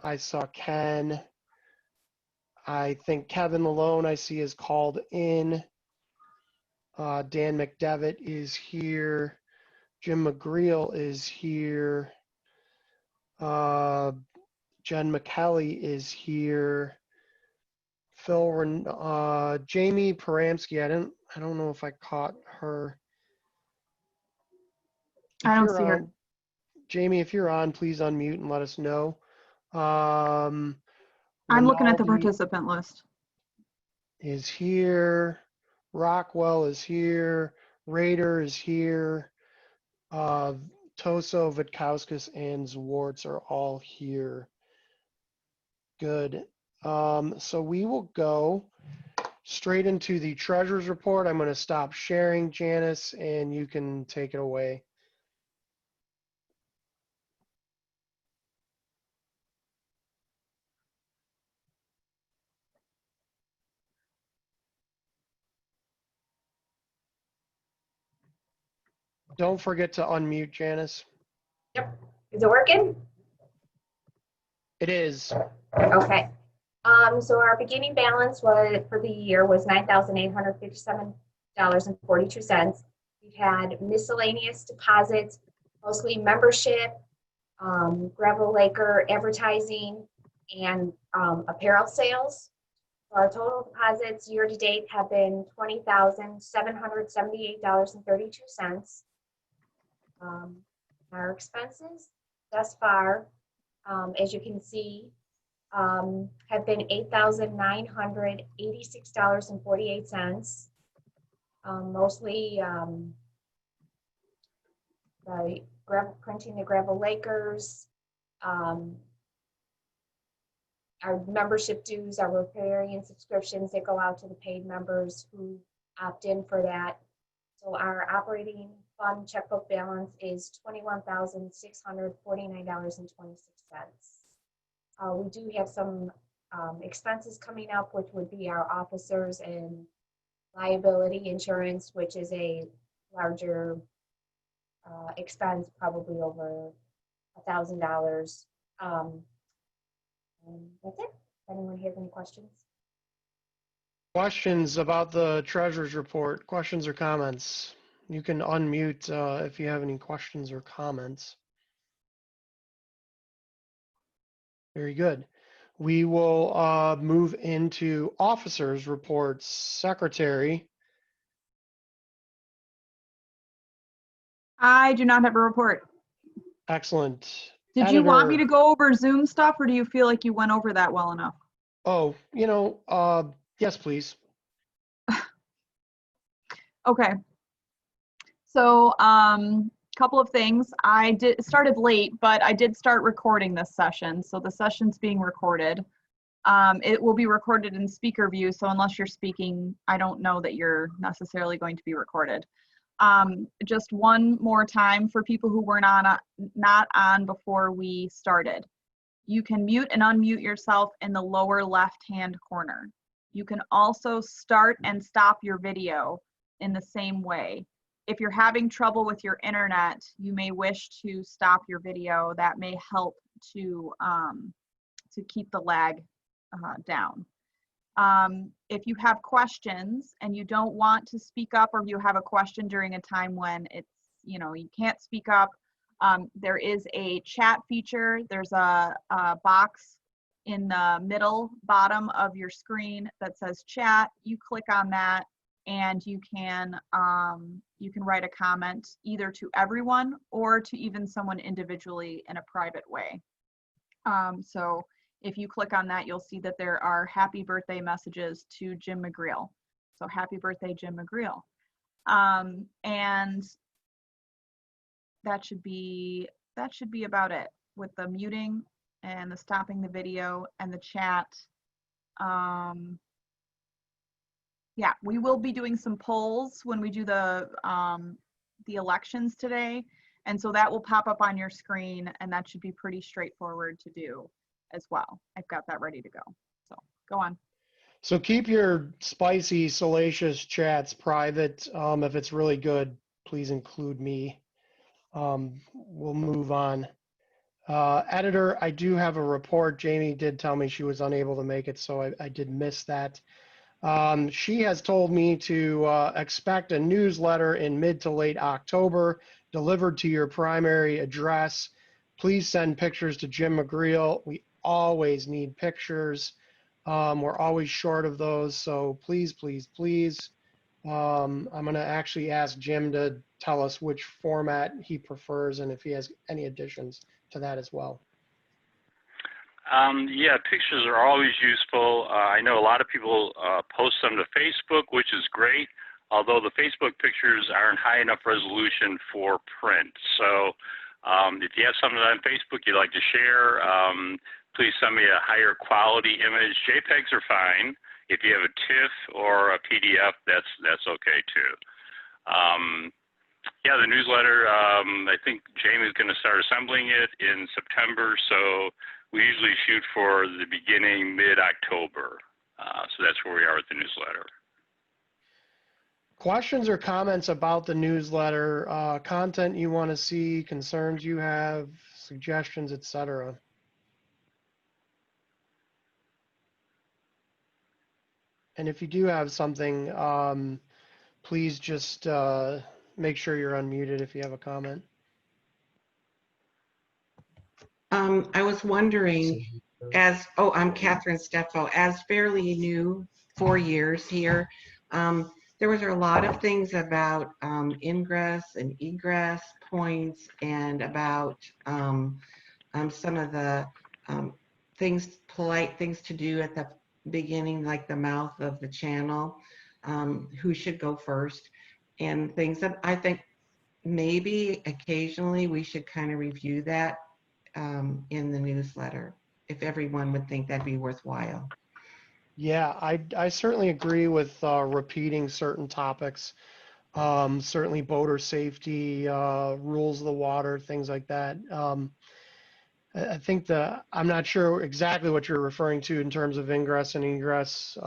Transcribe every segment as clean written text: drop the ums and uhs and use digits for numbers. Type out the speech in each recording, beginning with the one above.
I saw Ken. I think Kevin Malone I see is called in. Dan McDevitt is here. Jim McGreal is here. Jen McKelly is here. Jamie Paramsky. I don't know if I caught her. I don't see her. Jamie, if you're on, please unmute and let us know. I'm looking at the participant list. Is here. Rockwell is here. Rader is here. Toso, Vitkauskas, and Zwarts are all here. Good. So we will go straight into the treasurer's report. I'm going to stop sharing, Janice, and you can take it away. Don't forget to unmute, Janice. Yep. Is it working? It is. Okay. So our beginning balance for the year was $9,857.42. We've had miscellaneous deposits, mostly membership, Gravel Laker advertising, and apparel sales. So our total deposits year to date have been $20,778.32. Our expenses thus far, as you can see, have been $8,986.48. Mostly printing the Gravel Lakers, our membership dues, our riparian subscriptions that go out to the paid members who opt in for that. So our operating fund checkbook balance is $21,649.26. We do have some expenses coming up, which would be our officers and liability insurance, which is a larger expense, probably over $1,000. And that's it. If anyone has any questions? Questions about the treasurer's report? Questions or comments? You can unmute if you have any questions or comments. Very good. We will move into officers' reports. Secretary. I do not have a report. Excellent. Did you want me to go over Zoom stuff, or do you feel like you went over that well enough? Oh, yes, please. Okay. So, couple of things. I started late, but I did start recording this session. So the session's being recorded. It will be recorded in speaker view. So unless you're speaking, I don't know that you're necessarily going to be recorded. Just one more time for people who were not on before we started. You can mute and unmute yourself in the lower left-hand corner. You can also start and stop your video in the same way. If you're having trouble with your internet, you may wish to stop your video. That may help to keep the lag down. If you have questions and you don't want to speak up, or you have a question during a time when it's, you can't speak up, there is a chat feature. There's a box in the middle bottom of your screen that says chat. You click on that and you can write a comment either to everyone or to even someone individually in a private way. So if you click on that, you'll see that there are happy birthday messages to Jim McGreal. So happy birthday, Jim McGreal. And that should be about it with the muting and the stopping the video and the chat. Yeah, we will be doing some polls when we do the elections today. And so that will pop up on your screen, and that should be pretty straightforward to do as well. I've got that ready to go. So go on. So keep your spicy, salacious chats private. If it's really good, please include me. We'll move on. Editor, I do have a report. Jamie did tell me she was unable to make it, so I did miss that. She has told me to expect a newsletter in mid to late October delivered to your primary address. Please send pictures to Jim McGreal. We always need pictures. We're always short of those, so please, please, please. I'm going to actually ask Jim to tell us which format he prefers and if he has any additions to that as well. Yeah, pictures are always useful. I know a lot of people post them to Facebook, which is great, although the Facebook pictures aren't high enough resolution for print. So if you have something on Facebook you'd like to share, please send me a higher quality image. JPEGs are fine. If you have a TIFF or a PDF, that's okay too. Yeah, the newsletter, I think Jamie's going to start assembling it in September, so we usually shoot for the beginning, mid-October. So that's where we are with the newsletter. Questions or comments about the newsletter, content you want to see, concerns you have, suggestions, etc. And if you do have something, please just make sure you're unmuted if you have a comment. I was wondering, I'm Catherine Steffo, as fairly new, 4 years here. There was a lot of things about ingress and egress points and about some of the polite things to do at the beginning, like the mouth of the channel, who should go first, and things that I think maybe occasionally we should kind of review that in the newsletter, if everyone would think that'd be worthwhile. Yeah, I certainly agree with repeating certain topics. Certainly boater safety, rules of the water, things like that. I think I'm not sure exactly what you're referring to in terms of ingress and egress.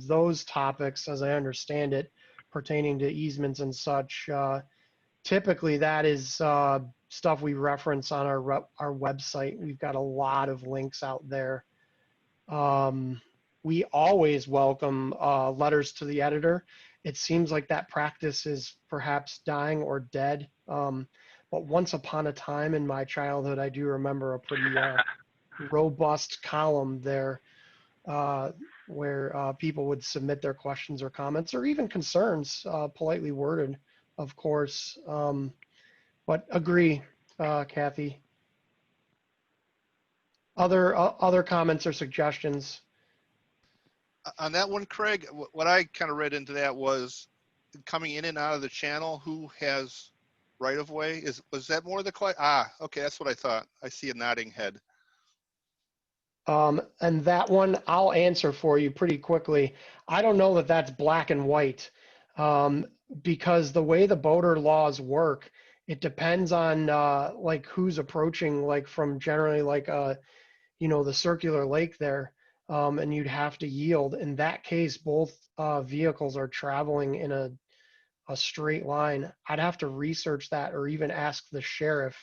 Those topics, as I understand it, pertaining to easements and such, typically that is stuff we reference on our website. We've got a lot of links out there. We always welcome letters to the editor. It seems like that practice is perhaps dying or dead. But once upon a time in my childhood, I do remember a pretty robust column there where people would submit their questions or comments or even concerns, politely worded, of course. But agree, Kathy. Other comments or suggestions? On that one, Craig, what I kind of read into that was coming in and out of the channel, who has right of way? Was that more the question? Okay, that's what I thought. I see a nodding head. And that one I'll answer for you pretty quickly. I don't know that that's black and white, because the way the boater laws work, it depends on like who's approaching, like from generally like the circular lake there, and you'd have to yield. In that case, both vehicles are traveling in a straight line. I'd have to research that or even ask the sheriff.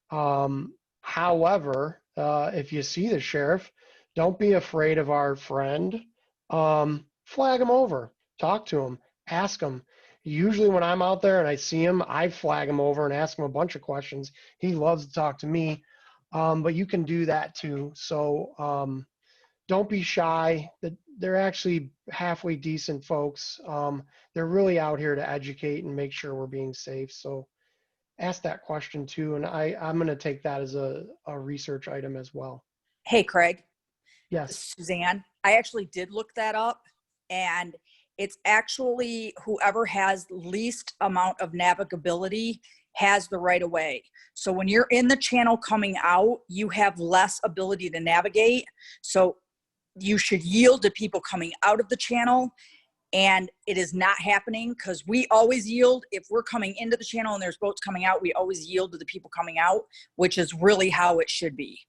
However, if you see the sheriff, don't be afraid of our friend. Flag him over, talk to him, ask him. Usually when I'm out there and I see him, I flag him over and ask him a bunch of questions. He loves to talk to me, but you can do that too. So don't be shy. They're actually halfway decent folks. They're really out here to educate and make sure we're being safe. So ask that question too, and I'm going to take that as a research item as well. Hey, Craig. Yes. Suzanne, I actually did look that up, and it's actually whoever has least amount of navigability has the right of way. So when you're in the channel coming out, you have less ability to navigate. So you should yield to people coming out of the channel. And it is not happening because we always yield. If we're coming into the channel and there's boats coming out, we always yield to the people coming out, which is really how it should be.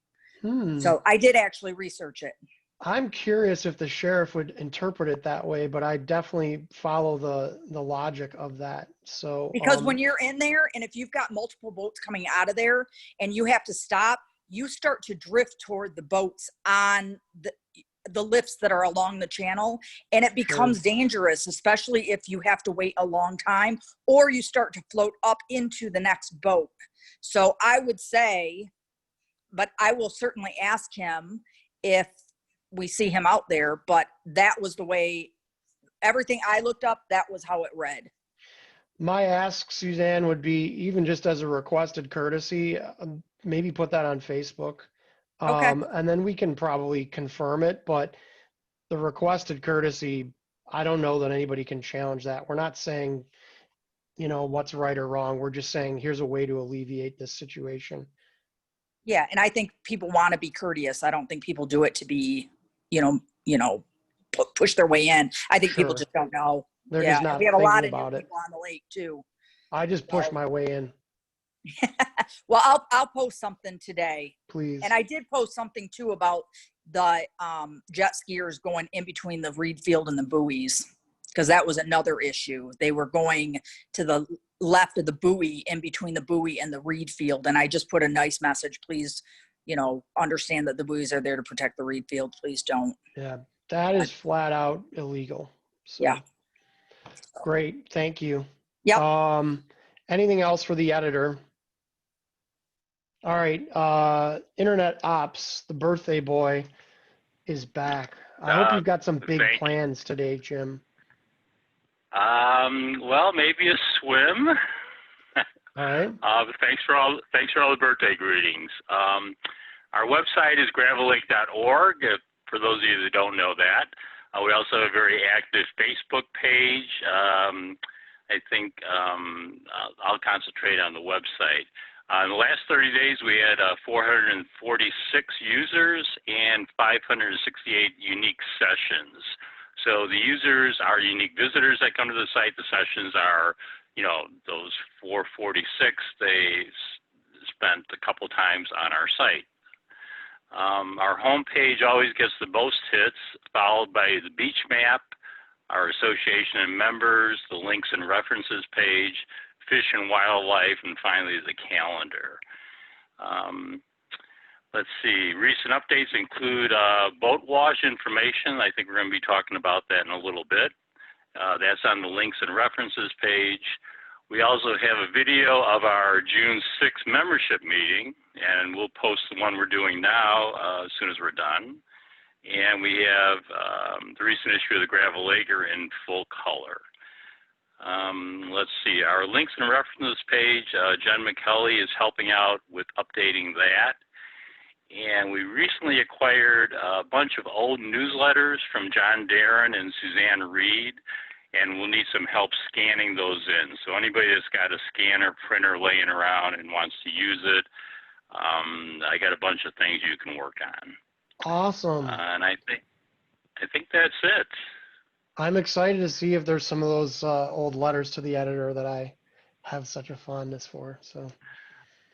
So I did actually research it. I'm curious if the sheriff would interpret it that way, but I definitely follow the logic of that. So because when you're in there and if you've got multiple boats coming out of there and you have to stop, you start to drift toward the boats on the lifts that are along the channel, and it becomes dangerous, especially if you have to wait a long time or you start to float up into the next boat. So I would say, but I will certainly ask him if we see him out there, but that was the way, everything I looked up, that was how it read. My ask, Suzanne, would be, even just as a requested courtesy, maybe put that on Facebook. Okay. And then we can probably confirm it, but the requested courtesy, I don't know that anybody can challenge that. We're not saying, what's right or wrong. We're just saying, here's a way to alleviate this situation. Yeah, and I think people want to be courteous. I don't think people do it to be, push their way in. I think people Sure. just don't know. They're Yeah, just and not we have a lot thinking of new about it. people on the lake too. I just pushed my way in, Well, I'll post something today. please. And I did post something too about the jet skiers going in between the reed field and the buoys, because that was another issue. They were going to the left of the buoy, in between the buoy and the reed field. And I just put a nice message, please, understand that the buoys are there to protect the reed field. Please don't. Yeah, that is flat out illegal. So, Yeah. Great, thank you. Yep. Anything else for the editor? All right, Internet Ops, the birthday boy, is back. I hope you've got some big thank- plans today, Jim. Well, maybe a swim. All right. Thanks for all the birthday greetings. Our website is gravellake.org. For those of you that don't know that, we also have a very active Facebook page. I think I'll concentrate on the website. In the last 30 days, we had 446 users and 568 unique sessions. So the users are unique visitors that come to the site. The sessions are, those 446 they spent a couple times on our site. Our homepage always gets the most hits, followed by the beach map, our association and members, the links and references page, fish and wildlife, and finally the calendar. Let's see, recent updates include boat wash information. I think we're going to be talking about that in a little bit. That's on the links and references page. We also have a video of our June 6th membership meeting, and we'll post the one we're doing now as soon as we're done. And we have the recent issue of the Gravel Laker in full color. Let's see, our links and references page, Jen McKelly is helping out with updating that. And we recently acquired a bunch of old newsletters from John Darren and Suzanne Reed, and we'll need some help scanning those in. So anybody that's got a scanner printer laying around and wants to use it, I got a bunch of things you can work on. Awesome. And I think that's it. I'm excited to see if there's some of those old letters to the editor that I have such a fondness for. So.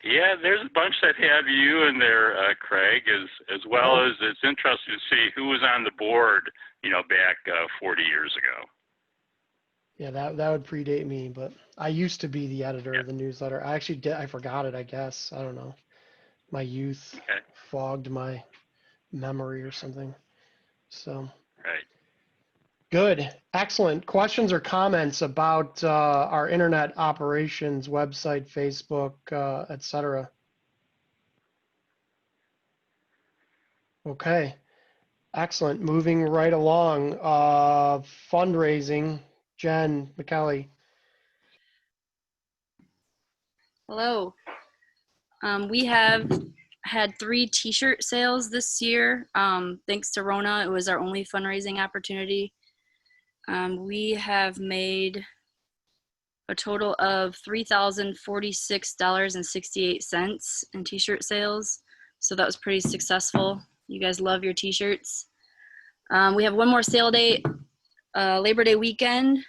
Yeah, there's a bunch that have you in there, Craig, as well as it's interesting to see who was on the board, back 40 years ago. Yeah, that would predate me, but I used to be the editor of the newsletter. I actually did. I forgot it, I guess. I don't know. My youth fogged my memory or something. So. Right. Good. Excellent. Questions or comments about our internet operations, website, Facebook, et cetera? Okay. Excellent. Moving right along. Fundraising. Jen McKelly. Hello. We have had 3 t-shirt sales this year. Thanks to Rona, it was our only fundraising opportunity. We have made a total of $3,046.68 in t-shirt sales. So that was pretty successful. You guys love your t-shirts. We have one more sale date, Labor Day weekend.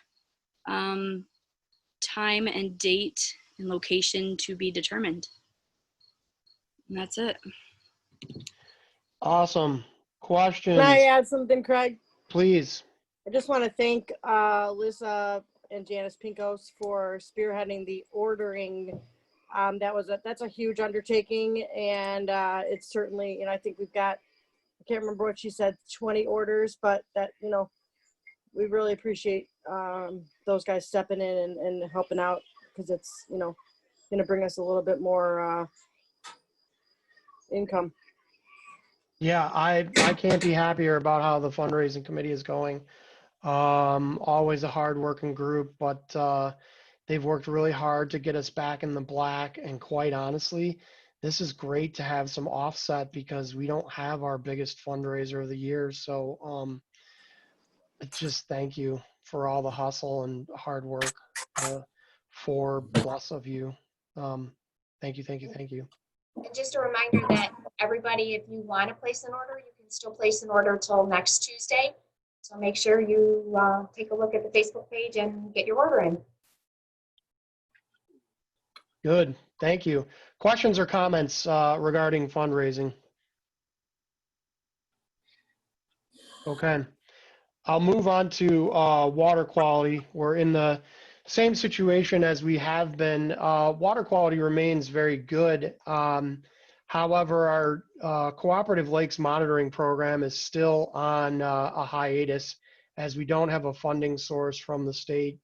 Time and date and location to be determined. And that's it. Awesome. Questions? Can I add something, Craig? Please. I just want to thank Lisa and Janice Pinkos for spearheading the ordering That's a huge undertaking, and it's certainly, I think we've got, I can't remember what she said, 20 orders, but that, we really appreciate those guys stepping in and helping out, because it's, going to bring us a little bit more income. Yeah, I can't be happier about how the fundraising committee is going. Always a hardworking group, but they've worked really hard to get us back in the black. And quite honestly, this is great to have some offset because we don't have our biggest fundraiser of the year. So just thank you for all the hustle and hard work, 4+ of you. Thank you, thank you, thank you. And just a reminder that everybody, if you want to place an order, you can still place an order till next Tuesday. So make sure you take a look at the Facebook page and get your order in. Good, thank you. Questions or comments regarding fundraising? Okay, I'll move on to water quality. We're in the same situation as we have been. Water quality remains very good. However, our cooperative lakes monitoring program is still on a hiatus as we don't have a funding source from the state.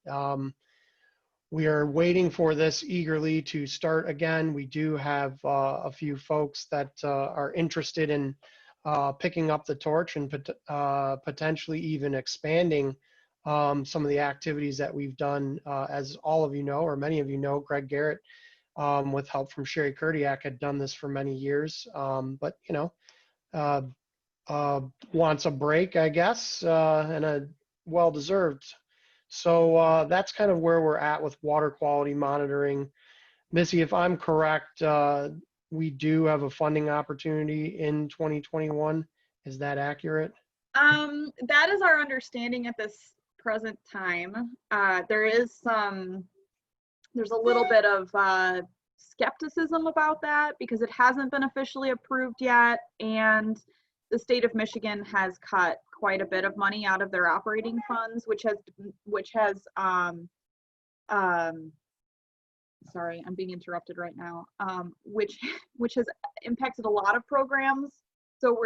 We are waiting for this eagerly to start again. We do have a few folks that are interested in picking up the torch and potentially even expanding some of the activities that we've done. As all of you know, or many of you know, Greg Garrett, with help from Sherry Kurdiak, had done this for many years, but wants a break, I guess, and a well-deserved. So that's kind of where we're at with water quality monitoring. Missy, if I'm correct, we do have a funding opportunity in 2021. Is that accurate? That is our understanding at this present time. There's a little bit of skepticism about that because it hasn't been officially approved yet, and the state of Michigan has cut quite a bit of money out of their operating funds, which has sorry, I'm being interrupted right now, which has impacted a lot of programs. So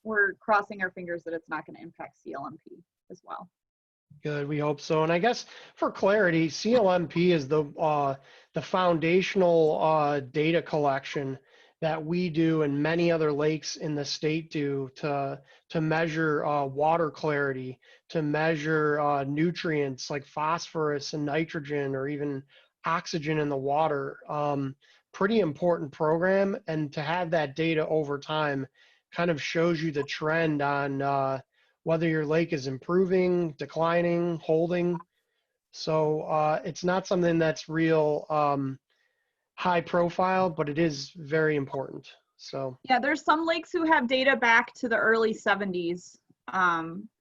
we're crossing our fingers that it's not going to impact CLMP as well. Good, we hope so. And I guess for clarity, CLMP is the foundational data collection that we do and many other lakes in the state do to measure water clarity, to measure nutrients like phosphorus and nitrogen or even oxygen in the water. Pretty important program, and to have that data over time kind of shows you the trend on whether your lake is improving, declining, holding. So it's not something that's real high profile, but it is very important. So yeah, there's some lakes who have data back to the early 70s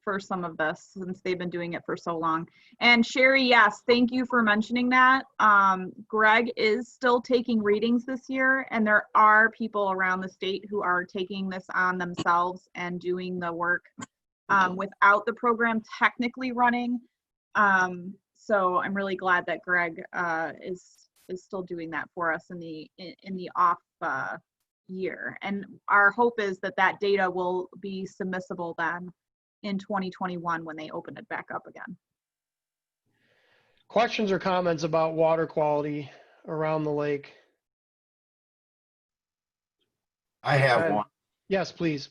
for some of this, since they've been doing it for so long. And Sherry, yes, thank you for mentioning that. Greg is still taking readings this year, and there are people around the state who are taking this on themselves and doing the work without the program technically running. So I'm really glad that Greg is still doing that for us in the off year. And our hope is that data will be submissible then in 2021 when they open it back up again. questions or comments about water quality around the lake? I have Okay. one. Yes, please.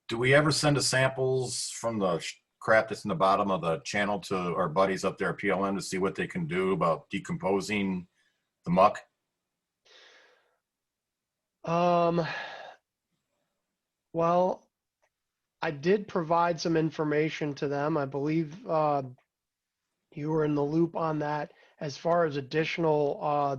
Do we ever send the samples from the crap that's in the bottom of the channel to our buddies up there at PLM to see what they can do about decomposing the muck? Well, I did provide some information to them. I believe you were in the loop on that. As far as additional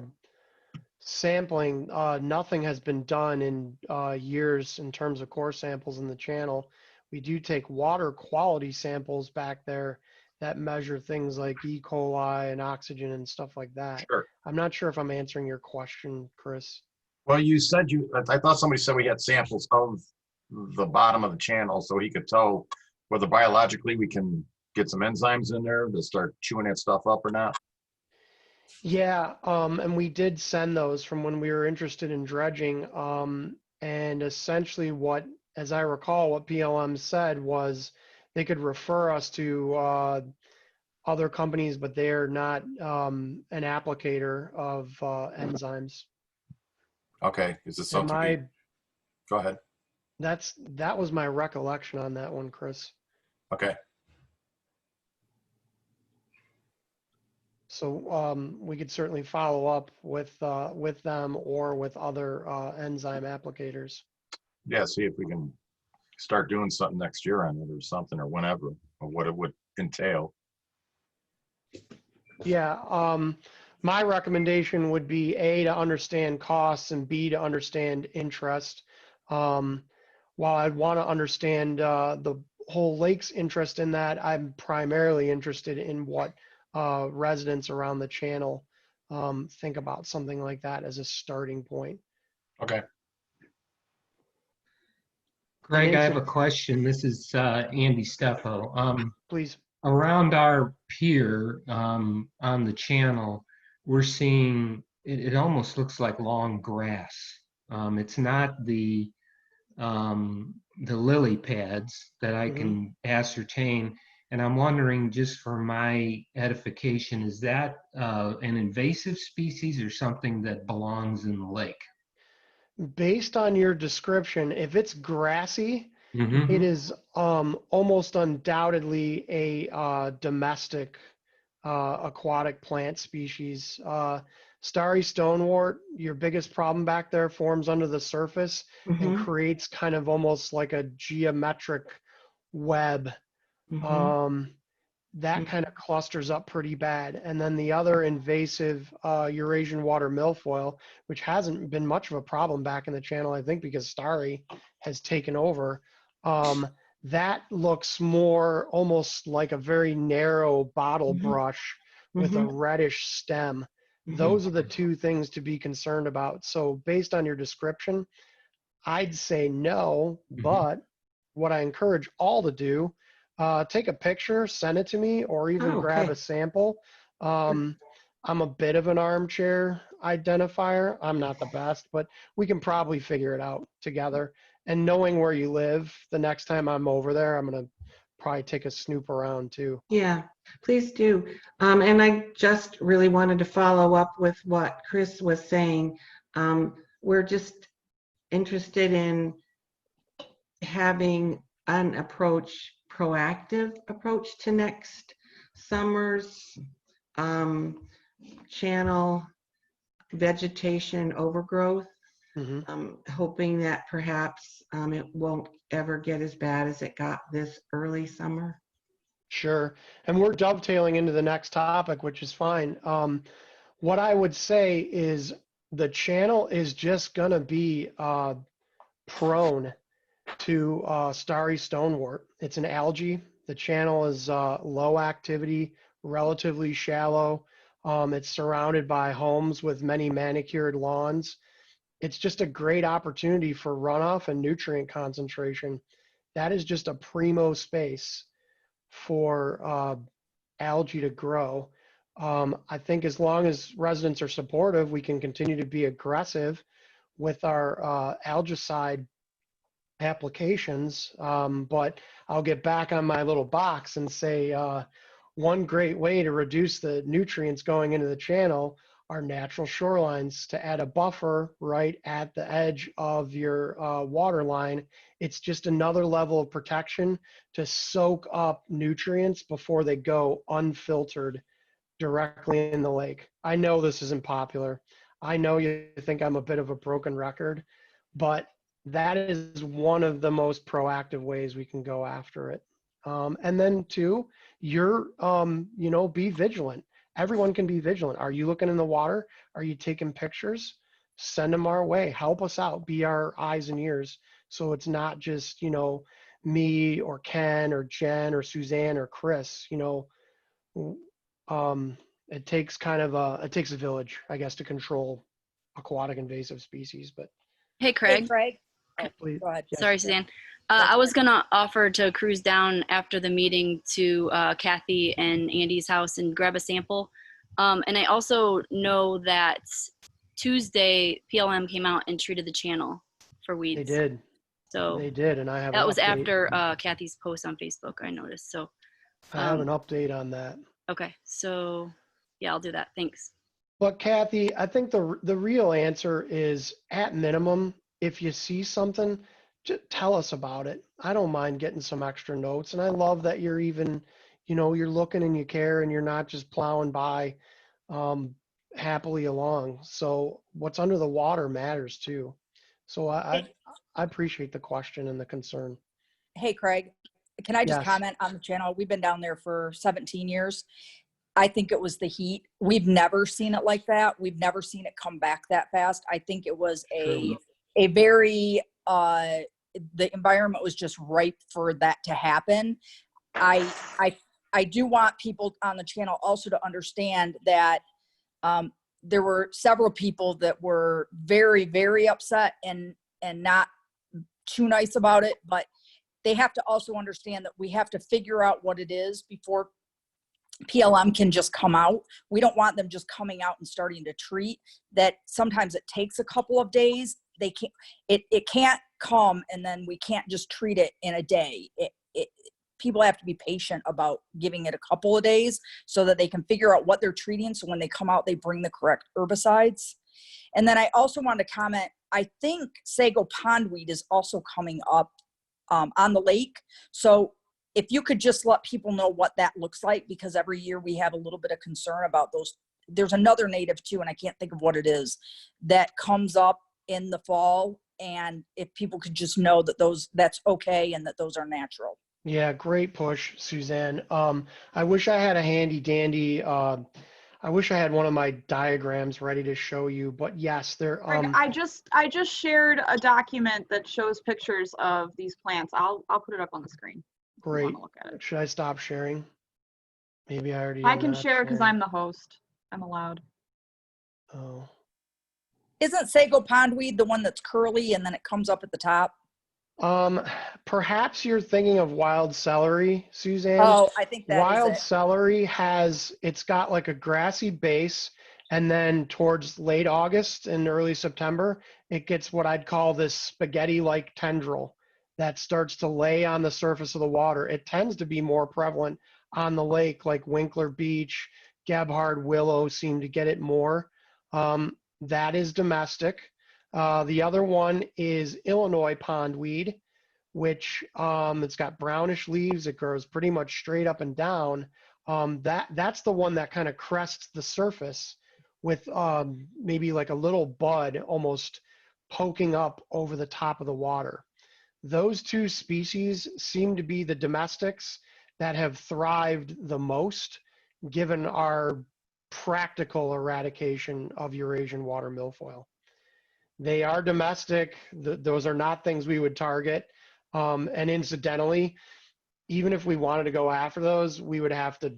sampling, nothing has been done in years in terms of core samples in the channel. We do take water quality samples back there that measure things like E. coli and oxygen and stuff like that. Sure. I'm not sure if I'm answering your question, Chris. Well, you said I thought somebody said we had samples of the bottom of the channel so he could tell whether biologically we can get some enzymes in there to start chewing that stuff up or not. Yeah, and we did send those from when we were interested in dredging. And essentially as I recall, what PLM said was they could refer us to other companies, but they're not an applicator of enzymes. Okay, is this And something we, go ahead. that was my recollection on that one, Chris. Okay, So we could certainly follow up with them or with other enzyme applicators. yeah, see if we can start doing something next year on it or something, or whenever, or what it would entail. Yeah, my recommendation would be A, to understand costs, and B, to understand interest. While I'd want to understand the whole lake's interest in that, I'm primarily interested in what residents around the channel think about something like that as a starting point. Okay, Greg, I have a Instant- question. This is Andy Steffo. Please. Around our pier on the channel, we're seeing it almost looks like long grass. It's not the lily pads that I can ascertain. And I'm wondering, just for my edification, is that an invasive species or something that belongs in the lake? Based on your description, if it's grassy, Mm-hmm. it is almost undoubtedly a domestic aquatic plant species. Starry stonewort, your biggest problem back there, forms under the surface and Mm-hmm. creates kind of almost like a geometric web. Mm-hmm. That kind of clusters up pretty bad. And then the other invasive Eurasian water milfoil, which hasn't been much of a problem back in the channel, I think because Starry has taken over. That looks more almost like a very narrow bottle Mm-hmm. brush with a Mm-hmm. reddish stem. Mm-hmm. Those are the two things to be concerned about. So based on your description, I'd say no, but what I encourage all to do, take a picture, send it to me, or even Oh, grab okay. a sample. I'm a bit of an armchair identifier. I'm not the best, but we can probably figure it out together. And knowing where you live, the next time I'm over there, I'm going to probably take a snoop around too. Yeah, please do. And I just really wanted to follow up with what Chris was saying. We're just interested in having an proactive approach to next summer's channel vegetation overgrowth. Hoping that perhaps it won't ever get as bad as it got this early summer. Sure. And we're dovetailing into the next topic, which is fine. What I would say is the channel is just going to be prone to starry stonewort. It's an algae. The channel is low activity, relatively shallow. It's surrounded by homes with many manicured lawns. It's just a great opportunity for runoff and nutrient concentration. That is just a primo space for algae to grow. I think as long as residents are supportive, we can continue to be aggressive with our algicide applications. But I'll get back on my little box and say one great way to reduce the nutrients going into the channel are natural shorelines, to add a buffer right at the edge of your water line. It's just another level of protection to soak up nutrients before they go unfiltered directly in the lake. I know this isn't popular. I know you think I'm a bit of a broken record, but that is one of the most proactive ways we can go after it. And then two, be vigilant. Everyone can be vigilant. Are you looking in the water? Are you taking pictures? Send them our way. Help us out. Be our eyes and ears. So it's not just, me or Ken or Jen or Suzanne or Chris, it takes it takes a village, I guess, to control aquatic invasive species. But Hey, Hey, Craig. Craig. please, Go ahead. yes. Sorry, Suzanne. I was going to offer to cruise down after the meeting to Kathy and Andy's house and grab a sample. And I also know that Tuesday, PLM came out and treated the channel for weeds. They did. So They did, and I have an that was update. after Kathy's post on Facebook, I noticed. So I have an update on that. okay, so yeah, I'll do that. Thanks. But Kathy, I think the real answer is, at minimum, if you see something, just tell us about it. I don't mind getting some extra notes, and I love that you're even, you're looking and you care, and you're not just plowing by happily along. So what's under the water matters too. So I appreciate the question and the concern. Hey, Craig, can I just Yes. comment on the channel? We've been down there for 17 years. I think it was the heat. We've never seen it like that. We've never seen it come back that fast. I think it was a very, the environment was just ripe for that to happen. I do want people on the channel also to understand that there were several people that were very, very upset and not too nice about it, but they have to also understand that we have to figure out what it is before PLM can just come out. We don't want them just coming out and starting to treat. That sometimes it takes a couple of days. They can't, it can't come and then we can't just treat it in a day. People have to be patient about giving it a couple of days so that they can figure out what they're treating. So when they come out, they bring the correct herbicides. And then I also want to comment, I think sago pondweed is also coming up on the lake. So if you could just let people know what that looks like, because every year we have a little bit of concern about those. There's another native too, and I can't think of what it is, that comes up in the fall. And if people could just know that that's okay and that those are natural. Yeah, great push, Suzanne. I wish I had a handy dandy. I wish I had one of my diagrams ready to show you, but yes, there. Greg, I just shared a document that shows pictures of these plants. I'll put it up on the screen. Great. Look at it. Should I stop sharing? Maybe I already. I can share because I'm the host. I'm allowed. Oh. Isn't sago pondweed the one that's curly and then it comes up at the top? Perhaps you're thinking of wild celery, Suzanne. Oh, I think that wild is it. celery it's got like a grassy base, and then towards late August and early September, it gets what I'd call this spaghetti-like tendril that starts to lay on the surface of the water. It tends to be more prevalent on the lake, like Winkler Beach, Gebhard, Willow seem to get it more. That is domestic. The other one is Illinois pondweed, which it's got brownish leaves. It grows pretty much straight up and down. That's the one that kind of crests the surface with maybe like a little bud almost poking up over the top of the water. Those two species seem to be the domestics that have thrived the most, given our practical eradication of Eurasian water milfoil. They are domestic. Those are not things we would target. And incidentally, even if we wanted to go after those, we would have to,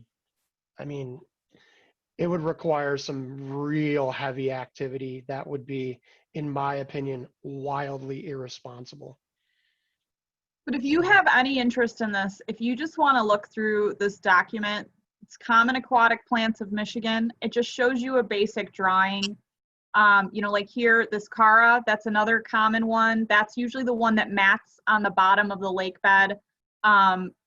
it would require some real heavy activity that would be, in my opinion, wildly irresponsible. But if you have any interest in this, if you just want to look through this document, it's Common Aquatic Plants of Michigan. It just shows you a basic drawing. Like here, this Cara, that's another common one. That's usually the one that mats on the bottom of the lake bed.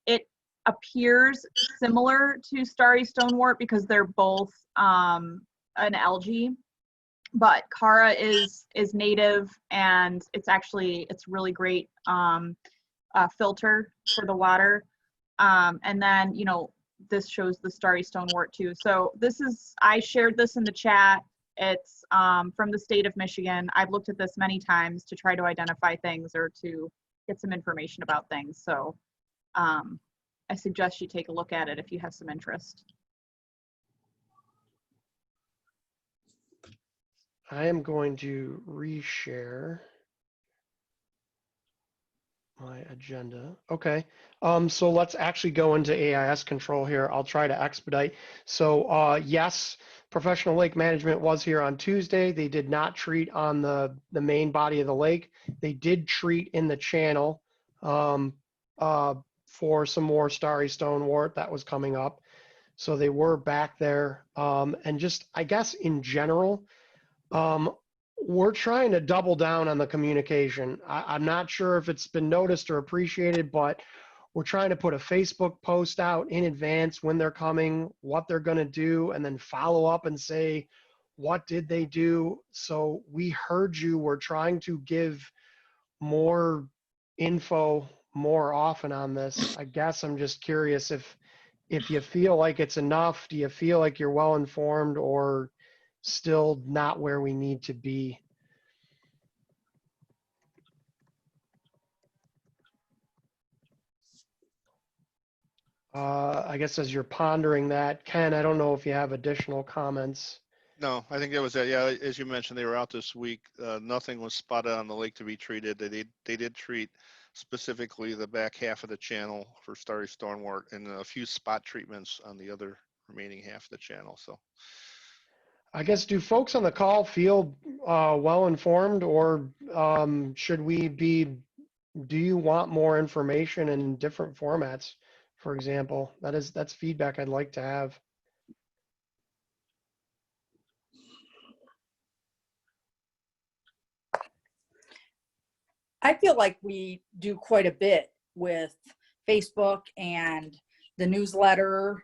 It appears similar to starry stonewort because they're both an algae, but Cara is native, and it's really great filter for the water. And then, this shows the starry stonewort too. So I shared this in the chat. It's from the state of Michigan. I've looked at this many times to try to identify things or to get some information about things. So I suggest you take a look at it if you have some interest. I am going to reshare my agenda. Okay. So let's actually go into AIS control here. I'll try to expedite. So yes, Professional Lake Management was here on Tuesday. They did not treat on the main body of the lake. They did treat in the channel for some more starry stonewort that was coming up. So they were back there. And just, I guess in general, we're trying to double down on the communication. I'm not sure if it's been noticed or appreciated, but we're trying to put a Facebook post out in advance when they're coming, what they're going to do, and then follow up and say, what did they do? So we heard you. We're trying to give more info more often on this. I guess I'm just curious if you feel like it's enough. Do you feel like you're well informed or still not where we need to be? I guess as you're pondering that, Ken, I don't know if you have additional comments. No, I think that was it. Yeah, as you mentioned, they were out this week. Nothing was spotted on the lake to be treated. They did treat specifically the back half of the channel for starry stormwort and a few spot treatments on the other remaining half of the channel. So I guess, do folks on the call feel well informed, or should we be, do you want more information in different formats, for example? That's feedback I'd like to have. I feel like we do quite a bit with Facebook and the newsletter.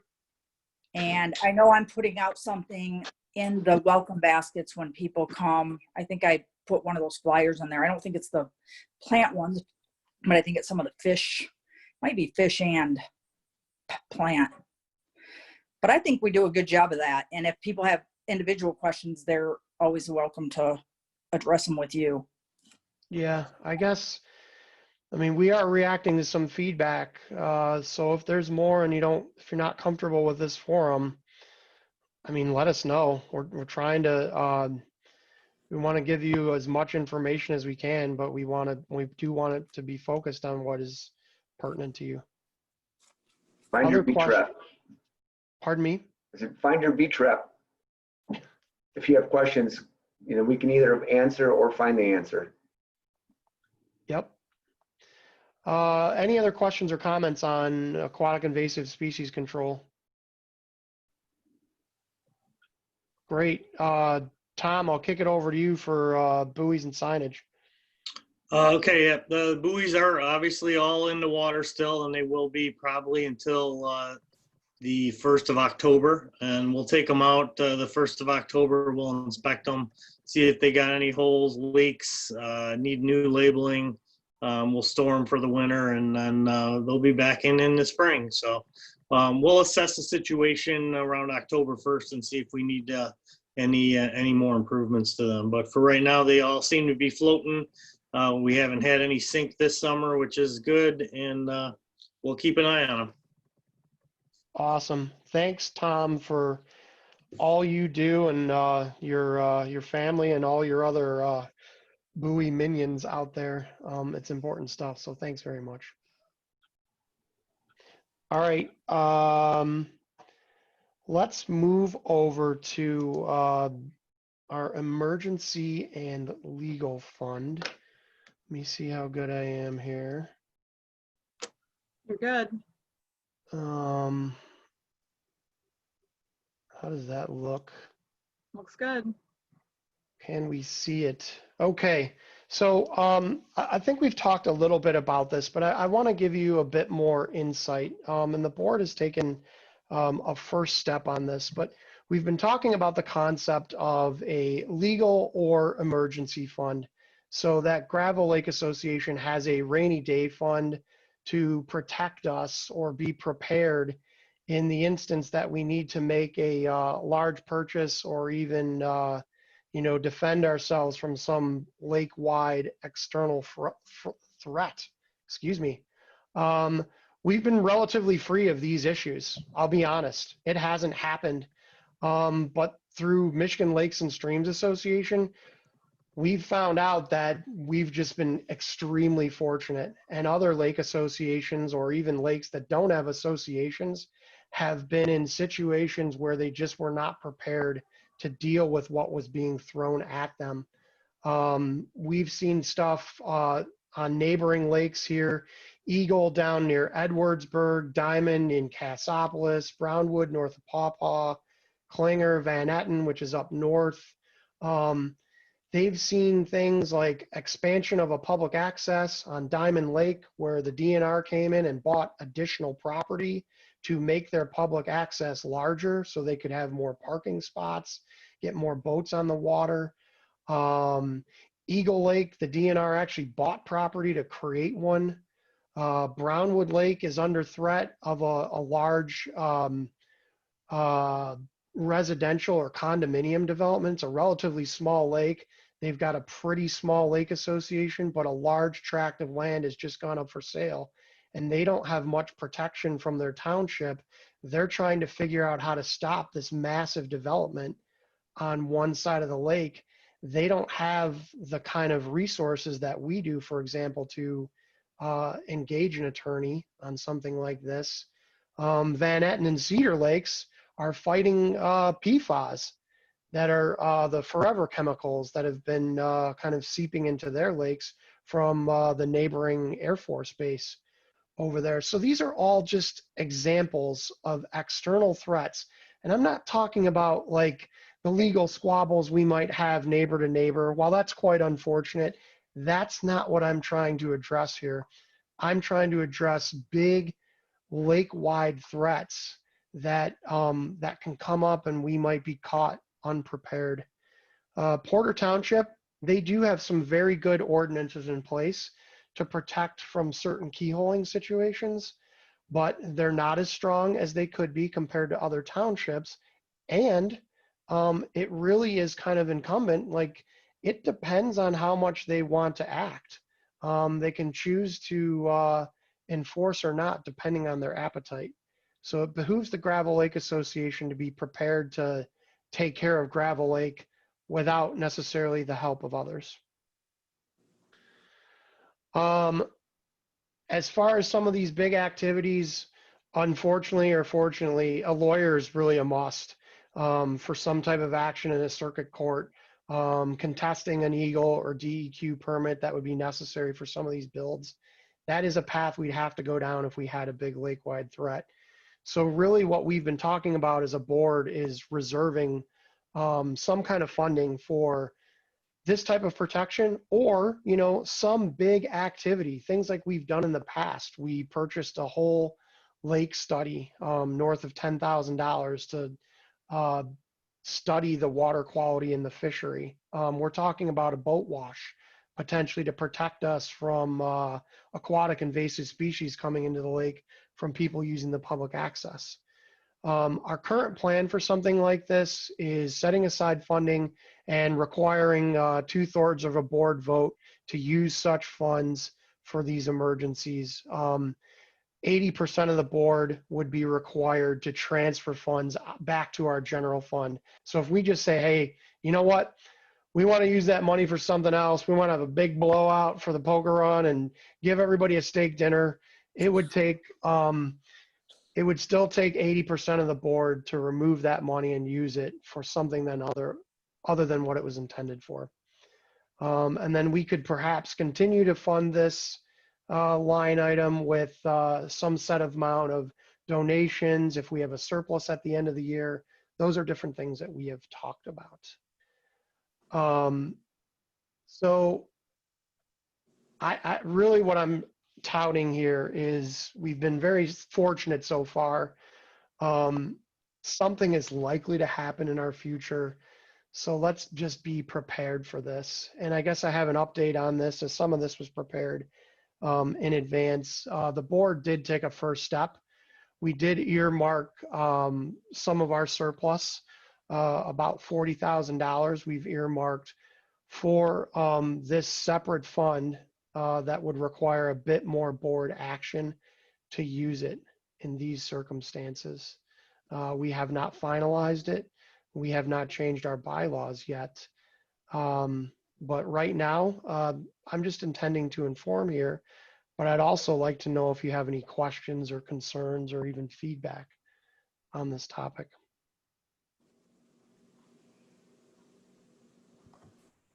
And I know I'm putting out something in the welcome baskets when people come. I think I put one of those flyers in there. I don't think it's the plant ones, but I think it's some of the fish, might be fish and plant. But I think we do a good job of that. And if people have individual questions, they're always welcome to address them with you. Yeah, I guess, I mean, we are reacting to some feedback. So if there's more and if you're not comfortable with this forum, I mean, let us know. We're trying to, we want to give you as much information as we can, but we do want it to be focused on what is pertinent to you. Find your beach trap. Pardon me? I said, find your beach trap. If you have questions, we can either answer or find the answer. Yep. Any other questions or comments on aquatic invasive species control? Great. Tom, I'll kick it over to you for buoys and signage. Okay, yeah, the buoys are obviously all in the water still, and they will be probably until the 1st of October. And we'll take them out the 1st of October. We'll inspect them, see if they got any holes, leaks, need new labeling. We'll store them for the winter, and then they'll be back in the spring. So we'll assess the situation around October 1st and see if we need any more improvements to them. But for right now, they all seem to be floating. We haven't had any sink this summer, which is good, and we'll keep an eye on them. Awesome. Thanks, Tom, for all you do and your family and all your other buoy minions out there. It's important stuff, so thanks very much. All right. Let's move over to our emergency and legal fund. Let me see how good I am here. You're good. How does that look? Looks good. Can we see it? Okay. So I think we've talked a little bit about this, but I want to give you a bit more insight. And the board has taken a first step on this, but we've been talking about the concept of a legal or emergency fund. So that Gravel Lake Association has a rainy day fund to protect us or be prepared in the instance that we need to make a large purchase or even defend ourselves from some lake-wide external threat. Excuse me. We've been relatively free of these issues. I'll be honest. It hasn't happened. But through Michigan Lakes and Streams Association, we've found out that we've just been extremely fortunate. And other lake associations or even lakes that don't have associations have been in situations where they just were not prepared to deal with what was being thrown at them. We've seen stuff on neighboring lakes here Eagle down near Edwardsburg, Diamond in Cassopolis, Brownwood north of Pawpaw, Klinger, Van Etten, which is up north. They've seen things like expansion of a public access on Diamond Lake, where the DNR came in and bought additional property to make their public access larger so they could have more parking spots, get more boats on the water. Eagle Lake, the DNR actually bought property to create one. Brownwood Lake is under threat of a large residential or condominium development. It's a relatively small lake. They've got a pretty small lake association, but a large tract of land has just gone up for sale, and they don't have much protection from their township. They're trying to figure out how to stop this massive development on one side of the lake. They don't have the kind of resources that we do, for example, to engage an attorney on something like this. Van Etten and Cedar Lakes are fighting PFAS that are the forever chemicals that have been kind of seeping into their lakes from the neighboring Air Force base over there. So these are all just examples of external threats. And I'm not talking about like the legal squabbles we might have neighbor to neighbor. While that's quite unfortunate, that's not what I'm trying to address here. I'm trying to address big lake-wide threats that that can come up and we might be caught unprepared. Porter Township, they do have some very good ordinances in place to protect from certain keyholing situations, but they're not as strong as they could be compared to other townships. And it really is kind of incumbent, like it depends on how much they want to act. They can choose to enforce or not, depending on their appetite. So it behooves the Gravel Lake Association to be prepared to take care of Gravel Lake without necessarily the help of others. As far as some of these big activities, unfortunately or fortunately, a lawyer is really a must for some type of action in a circuit court, contesting an Eagle or DEQ permit that would be necessary for some of these builds. That is a path we'd have to go down if we had a big lake-wide threat. So really what we've been talking about as a board is reserving some kind of funding for this type of protection, or, you know, some big activity, things like we've done in the past. We purchased a whole lake study north of $10,000 to study the water quality in the fishery. We're talking about a boat wash potentially to protect us from aquatic invasive species coming into the lake from people using the public access. Our current plan for something like this is setting aside funding and requiring 2/3 of a board vote to use such funds for these emergencies. 80% of the board would be required to transfer funds back to our general fund. So if we just say, hey, you know what? We want to use that money for something else. We want to have a big blowout for the poker run and give everybody a steak dinner. It would take, it would still take 80% of the board to remove that money and use it for something other than what it was intended for. And then we could perhaps continue to fund this line item with some set of amount of donations if we have a surplus at the end of the year. Those are different things that we have talked about. So I really what I'm touting here is we've been very fortunate so far. Something is likely to happen in our future. So let's just be prepared for this. And I guess I have an update on this, as some of this was prepared in advance. The board did take a first step. We did earmark some of our surplus, about $40,000 we've earmarked for this separate fund that would require a bit more board action to use it in these circumstances. We have not finalized it. We have not changed our bylaws yet. But right now, I'm just intending to inform here, but I'd also like to know if you have any questions or concerns or even feedback on this topic.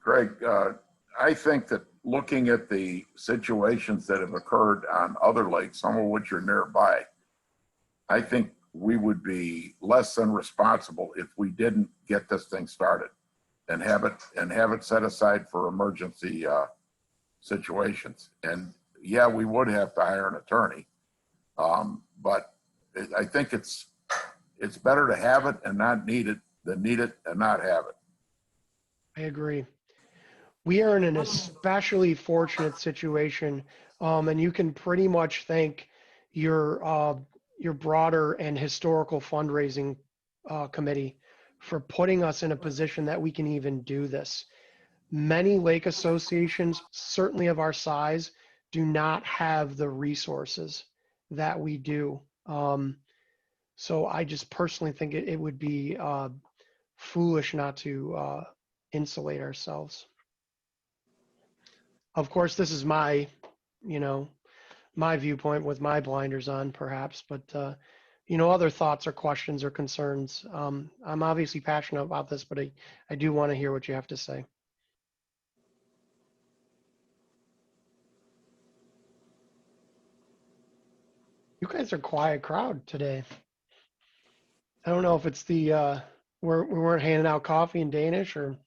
Greg, I think that looking at the situations that have occurred on other lakes, some of which are nearby, I think we would be less than responsible if we didn't get this thing started and have it set aside for emergency situations. And yeah, we would have to hire an attorney, but I think it's better to have it and not need it than need it and not have it. I agree. We are in an especially fortunate situation, and you can pretty much thank your broader and historical fundraising committee for putting us in a position that we can even do this. Many lake associations, certainly of our size, do not have the resources that we do. So I just personally think it would be foolish not to insulate ourselves. Of course, this is my, my viewpoint with my blinders on, perhaps, but other thoughts or questions or concerns. I'm obviously passionate about this, but I do want to hear what you have to say. You guys are a quiet crowd today. I don't know if it's the we weren't handing out coffee in Danish, or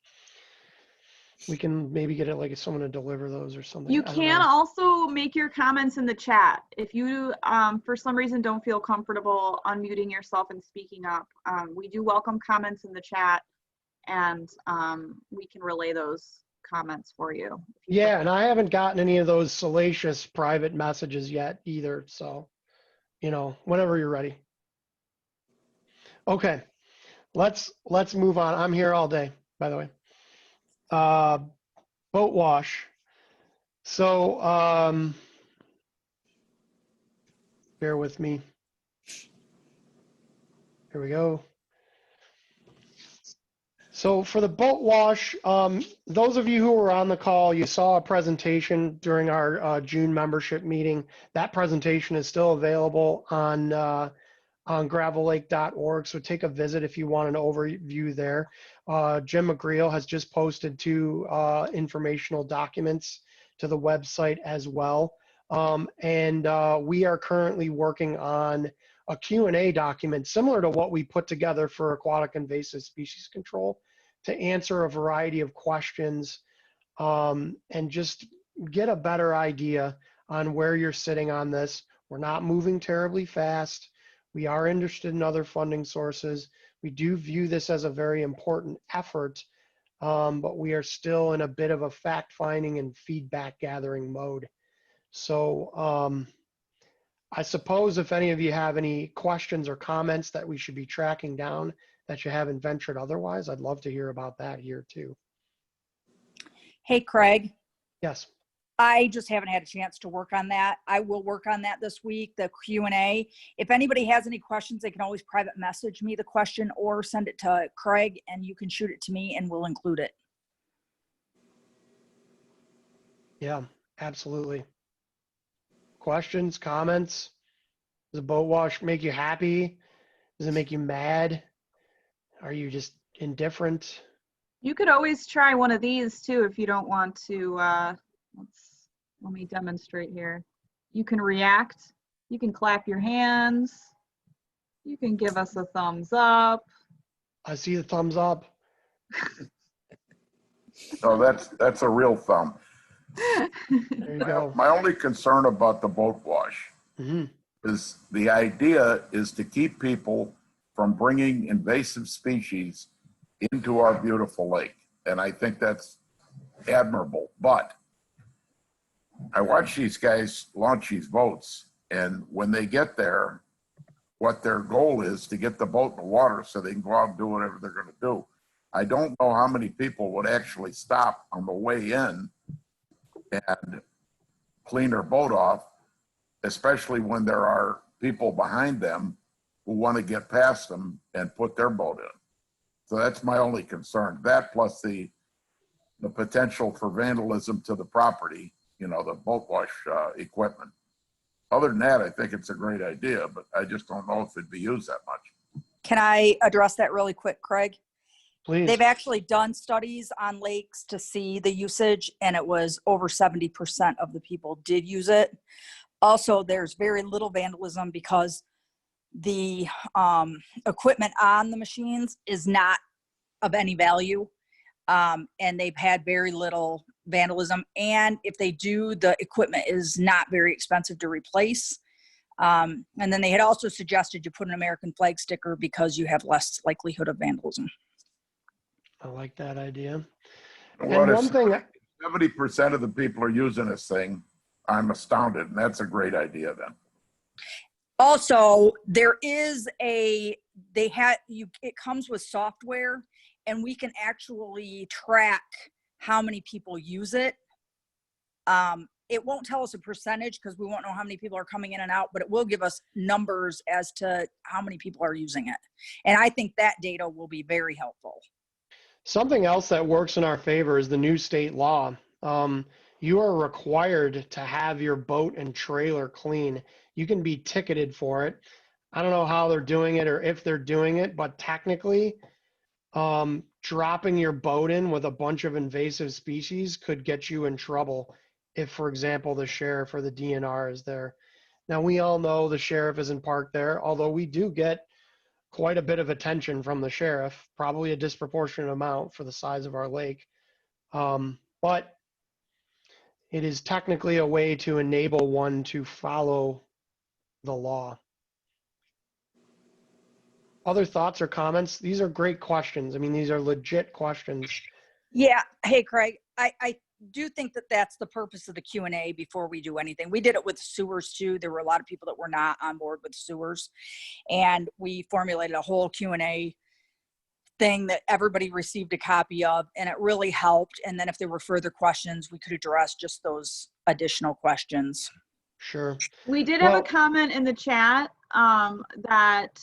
we can maybe get it like someone to deliver those or something. You I don't can know. also make your comments in the chat. If you, for some reason, don't feel comfortable unmuting yourself and speaking up, we do welcome comments in the chat, and we can relay those comments for you. Yeah, and I haven't gotten any of those salacious private messages yet either. So, whenever you're ready. Okay, let's move on. I'm here all day, by the way. Boat wash. So, bear with me. Here we go. So for the boat wash, those of you who were on the call, you saw a presentation during our June membership meeting. That presentation is still available on gravellake.org, so take a visit if you want an overview there. Jim McGreal has just posted 2 informational documents to the website as well. And we are currently working on a Q&A document similar to what we put together for aquatic invasive species control to answer a variety of questions and just get a better idea on where you're sitting on this. We're not moving terribly fast. We are interested in other funding sources. We do view this as a very important effort, but we are still in a bit of a fact-finding and feedback gathering mode. So I suppose if any of you have any questions or comments that we should be tracking down that you haven't ventured otherwise, I'd love to hear about that here too. Hey, Craig. Yes. I just haven't had a chance to work on that. I will work on that this week, the Q&A. If anybody has any questions, they can always private message me the question or send it to Craig, and you can shoot it to me and we'll include it. Yeah, absolutely. Questions, comments? Does a boat wash make you happy? Does it make you mad? Are you just indifferent? You could always try one of these too if you don't want to. Let me demonstrate here. You can react. You can clap your hands. You can give us a thumbs up. I see the thumbs up. No, that's a real thumb. There you go. My only concern about the boat wash is the idea is to keep people from bringing invasive species into our beautiful lake. And I think that's admirable. But I watch these guys launch these boats, and when they get there, what their goal is to get the boat in the water so they can go out and do whatever they're going to do. I don't know how many people would actually stop on the way in and clean their boat off, especially when there are people behind them who want to get past them and put their boat in. So that's my only concern. That plus the potential for vandalism to the property, the boat wash equipment. Other than that, I think it's a great idea, but I just don't know if it'd be used that much. Can I address that really quick, Craig? Please. They've actually done studies on lakes to see the usage, and it was over 70% of the people did use it. Also, there's very little vandalism because the equipment on the machines is not of any value. And they've had very little vandalism. And if they do, the equipment is not very expensive to replace. And then they had also suggested you put an American flag sticker because you have less likelihood of vandalism. I like that idea. Well, And if one thing, 70% of the people are using this thing, I'm astounded, and that's a great idea then. Also, there is it comes with software, and we can actually track how many people use it. It won't tell us a percentage because we won't know how many people are coming in and out, but it will give us numbers as to how many people are using it. And I think that data will be very helpful. something else that works in our favor is the new state law. You are required to have your boat and trailer clean. You can be ticketed for it. I don't know how they're doing it or if they're doing it, but technically, dropping your boat in with a bunch of invasive species could get you in trouble if, for example, the sheriff or the DNR is there. Now, we all know the sheriff isn't parked there, although we do get quite a bit of attention from the sheriff, probably a disproportionate amount for the size of our lake. But it is technically a way to enable one to follow the law. Other thoughts or comments? These are great questions. I mean, these are legit questions. Yeah. Hey, Craig, I do think that that's the purpose of the Q&A before we do anything. We did it with sewers too. There were a lot of people that were not on board with sewers, and we formulated a whole Q&A thing that everybody received a copy of, and it really helped. And then if there were further questions, we could address just those additional questions. Sure. We did have a comment in the chat that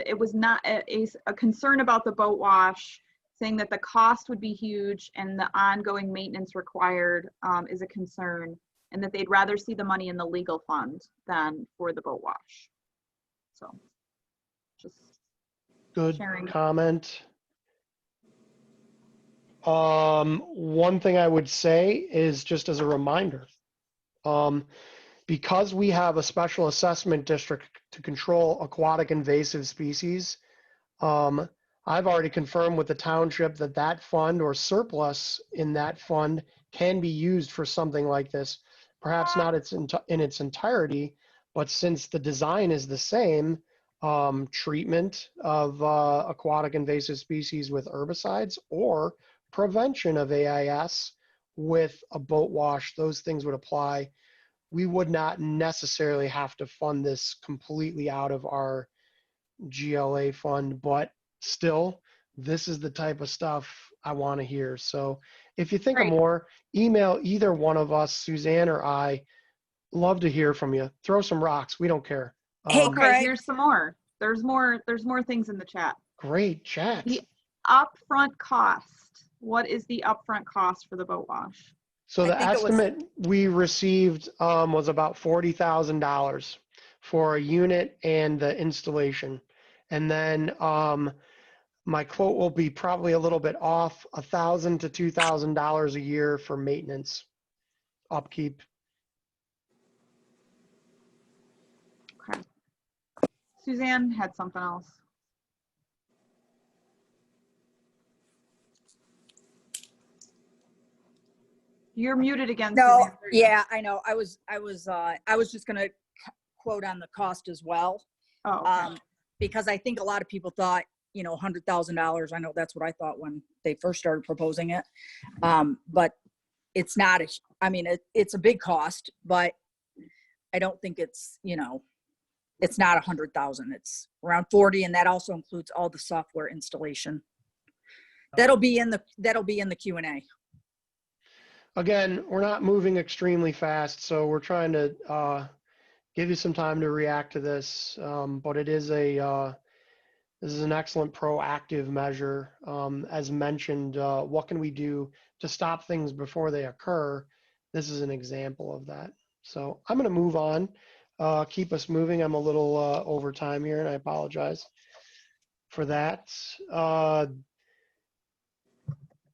it was not a concern about the boat wash, saying that the cost would be huge and the ongoing maintenance required is a concern, and that they'd rather see the money in the legal fund than for the boat wash. So just good sharing. comment. One thing I would say is just as a reminder, because we have a special assessment district to control aquatic invasive species, I've already confirmed with the township that that fund or surplus in that fund can be used for something like this. Perhaps not in its entirety, but since the design is the same, treatment of aquatic invasive species with herbicides or prevention of AIS with a boat wash, those things would apply. We would not necessarily have to fund this completely out of our GLA fund, but still, this is the type of stuff I want to hear. So if you think of more, email either one of us, Suzanne or I. Love to hear from you. Throw some rocks. We don't care. Hey, Craig. Here's some more. There's more things in the chat. Great chat. The upfront cost. What is the upfront cost for the boat wash? So the estimate we received was about $40,000 for a unit and the installation. And then my quote will be probably a little bit off, $1,000 to $2,000 a year for maintenance, upkeep. Okay. Suzanne had something else. You're muted again. No, Suzanne. yeah, I know. I was just going to quote on the cost as well. Oh, okay. Because I think a lot of people thought, $100,000. I know that's what I thought when they first started proposing it. But it's not, it's a big cost, but I don't think it's, it's not 100,000. It's around 40. And that also includes all the software installation. That'll be in the Q&A. Again, we're not moving extremely fast, so we're trying to give you some time to react to this. But it is this is an excellent proactive measure. As mentioned, what can we do to stop things before they occur? This is an example of that. So I'm going to move on. Keep us moving. I'm a little over time here, and I apologize. for that.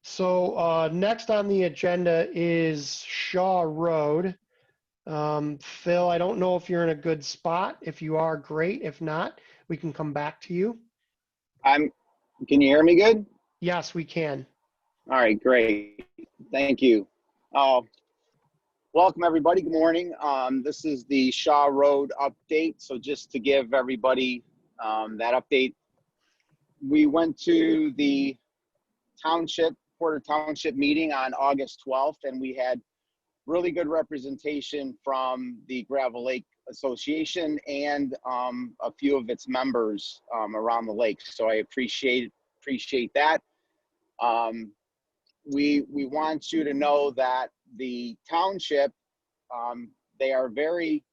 So next on the agenda is Shaw Road. Phil, I don't know if you're in a good spot. If you are, great. If not, we can come back to you. Can you hear me good? Yes, we can. All right, great. Thank you. Welcome everybody. Good morning. This is the Shaw Road update. So just to give everybody that update, we went to the Porter Township meeting on August 12th, and we had really good representation from the Gravel Lake Association and a few of its members around the lake. So I appreciate that. We want you to know that the township, they are very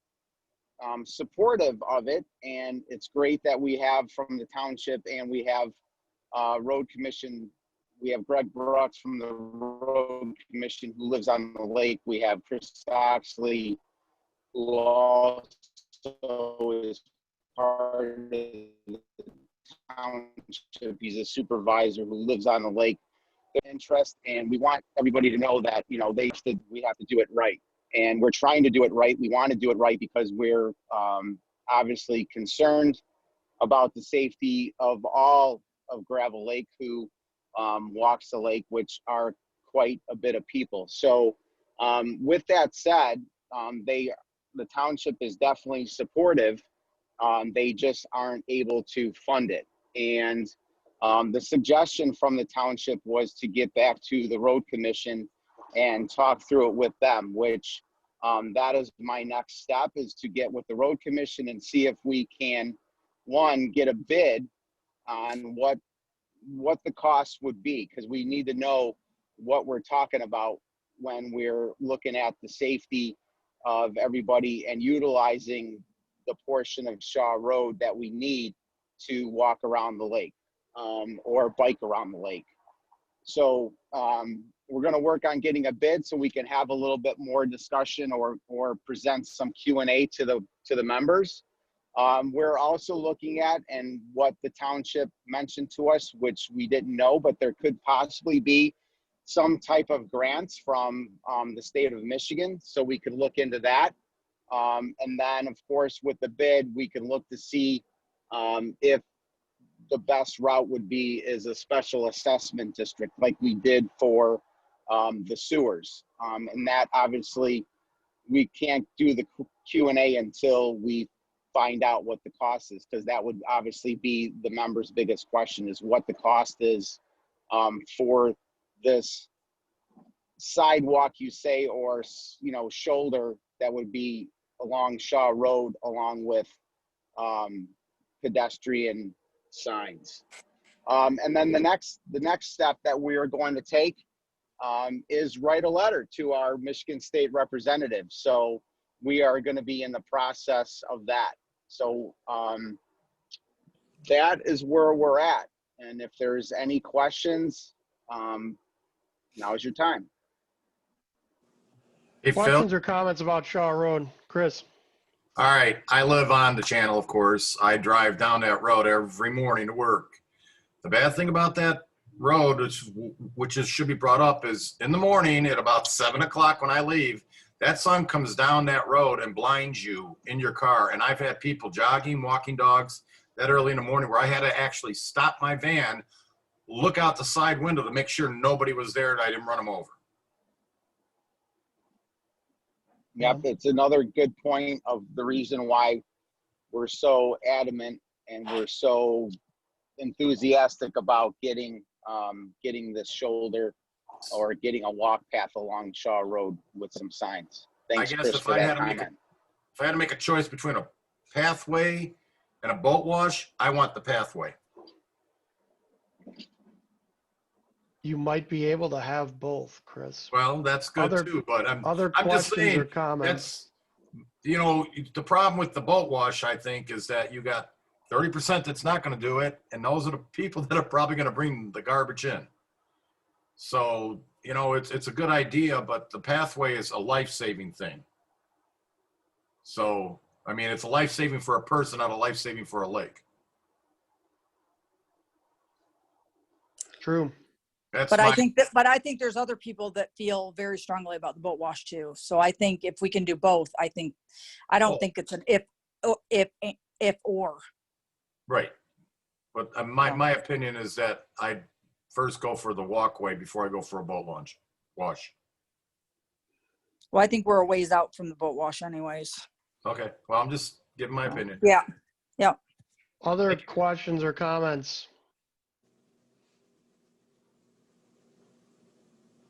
supportive of it, and it's great that we have from the township, and we have road commission. We have Greg Brooks from the road commission who lives on the lake. We have Chris Oxley, who also is part of the township. He's a supervisor who lives on the lake. Interest, and we want everybody to know that, you know, we have to do it right, and we're trying to do it right. We want to do it right because we're obviously concerned about the safety of all of Gravel Lake who walks the lake, which are quite a bit of people. So with that said, the township is definitely supportive. They just aren't able to fund it, and the suggestion from the township was to get back to the road commission and talk through it with them, which that is my next step, is to get with the road commission and see if we can, one, get a bid on what the cost would be, because we need to know what we're talking about when we're looking at the safety of everybody and utilizing the portion of Shaw Road that we need to walk around the lake. Or bike around the lake. So we're going to work on getting a bid so we can have a little bit more discussion or present some Q&A to the members. We're also looking at, and what the township mentioned to us, which we didn't know, but there could possibly be some type of grants from the state of Michigan. So we could look into that. And then, of course, with the bid, we can look to see if the best route would be is a special assessment district like we did for the sewers. And that obviously we can't do the Q&A until we find out what the cost is, because that would obviously be the members' biggest question, is what the cost is for this sidewalk, you say, or, you know, shoulder that would be along Shaw Road, along with pedestrian signs. And then the next step that we are going to take is write a letter to our Michigan State representative. So we are going to be in the process of that. So that is where we're at. And if there's any questions, now is your time. Hey, Phil. Questions or comments about Shaw Road? Chris? All right. I live on the channel, of course. I drive down that road every morning to work. The bad thing about that road, which should be brought up, is in the morning at about 7 o'clock when I leave, that sun comes down that road and blinds you in your car. And I've had people jogging, walking dogs that early in the morning where I had to actually stop my van, look out the side window to make sure nobody was there and I didn't run them over. Yep, it's another good point of the reason why we're so adamant and we're so enthusiastic about getting this shoulder or getting a walk path along Shaw Road with some signs. Thanks, Chris, for that comment. If I had to make a choice between a pathway and a boat wash, I want the pathway. You might be able to have both, Chris. Well, that's good too, but I'm just saying, or comments? that's, you know, the problem with the boat wash, I think, is that you got 30% that's not going to do it, and those are the people that are probably going to bring the garbage in. So, you know, it's a good idea, but the pathway is a life-saving thing. So, I mean, it's a life-saving for a person, not a life-saving for a lake. True. That's But my, I think there's other people that feel very strongly about the boat wash too. So I think if we can do both, I don't think it's an if or. right. But my opinion is that I'd first go for the walkway before I go for a boat launch wash. Well, I think we're a ways out from the boat wash anyways. Okay. Well, I'm just giving my opinion. Yeah. Yeah. Other questions or comments?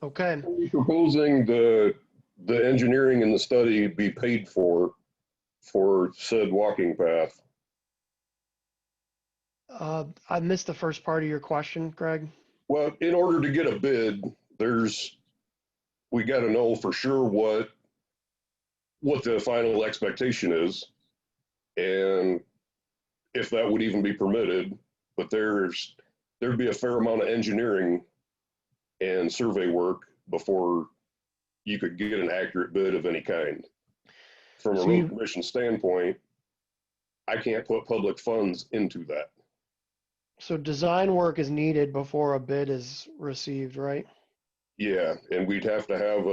Okay. Are you proposing the engineering and the study be paid for said walking path? I missed the first part of your question, Greg. Well, in order to get a bid, we got to know for sure what the final expectation is, and if that would even be permitted. But there'd be a fair amount of engineering and survey work before you could get an accurate bid of any kind. From a road commission standpoint, I can't put public funds into that. So design work is needed before a bid is received, right? Yeah, and we'd have to have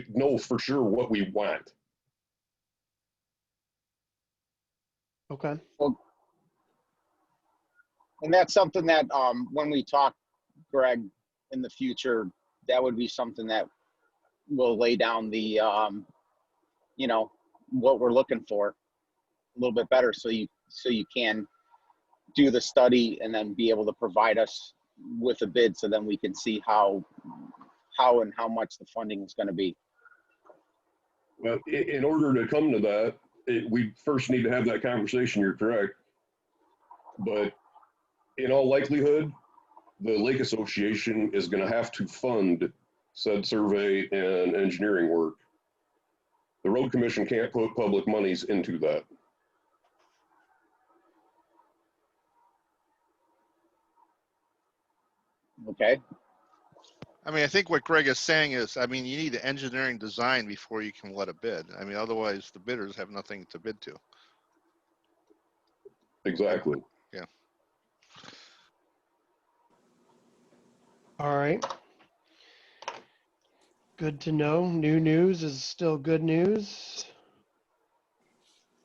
know for sure what we want. Okay. Well, and that's something that when we talk, Greg, in the future, that would be something that will lay down the what we're looking for a little bit better, so you can do the study and then be able to provide us with a bid, so then we can see how and how much the funding is going to be. Well, in order to come to that, we first need to have that conversation. You're correct, but in all likelihood, the Lake Association is going to have to fund said survey and engineering work. The road commission can't put public monies into that. Okay. I mean, I think what Greg is saying is, I mean, you need the engineering design before you can let a bid. I mean, otherwise the bidders have nothing to bid to. Exactly. Yeah. All right. Good to know. New news is still good news.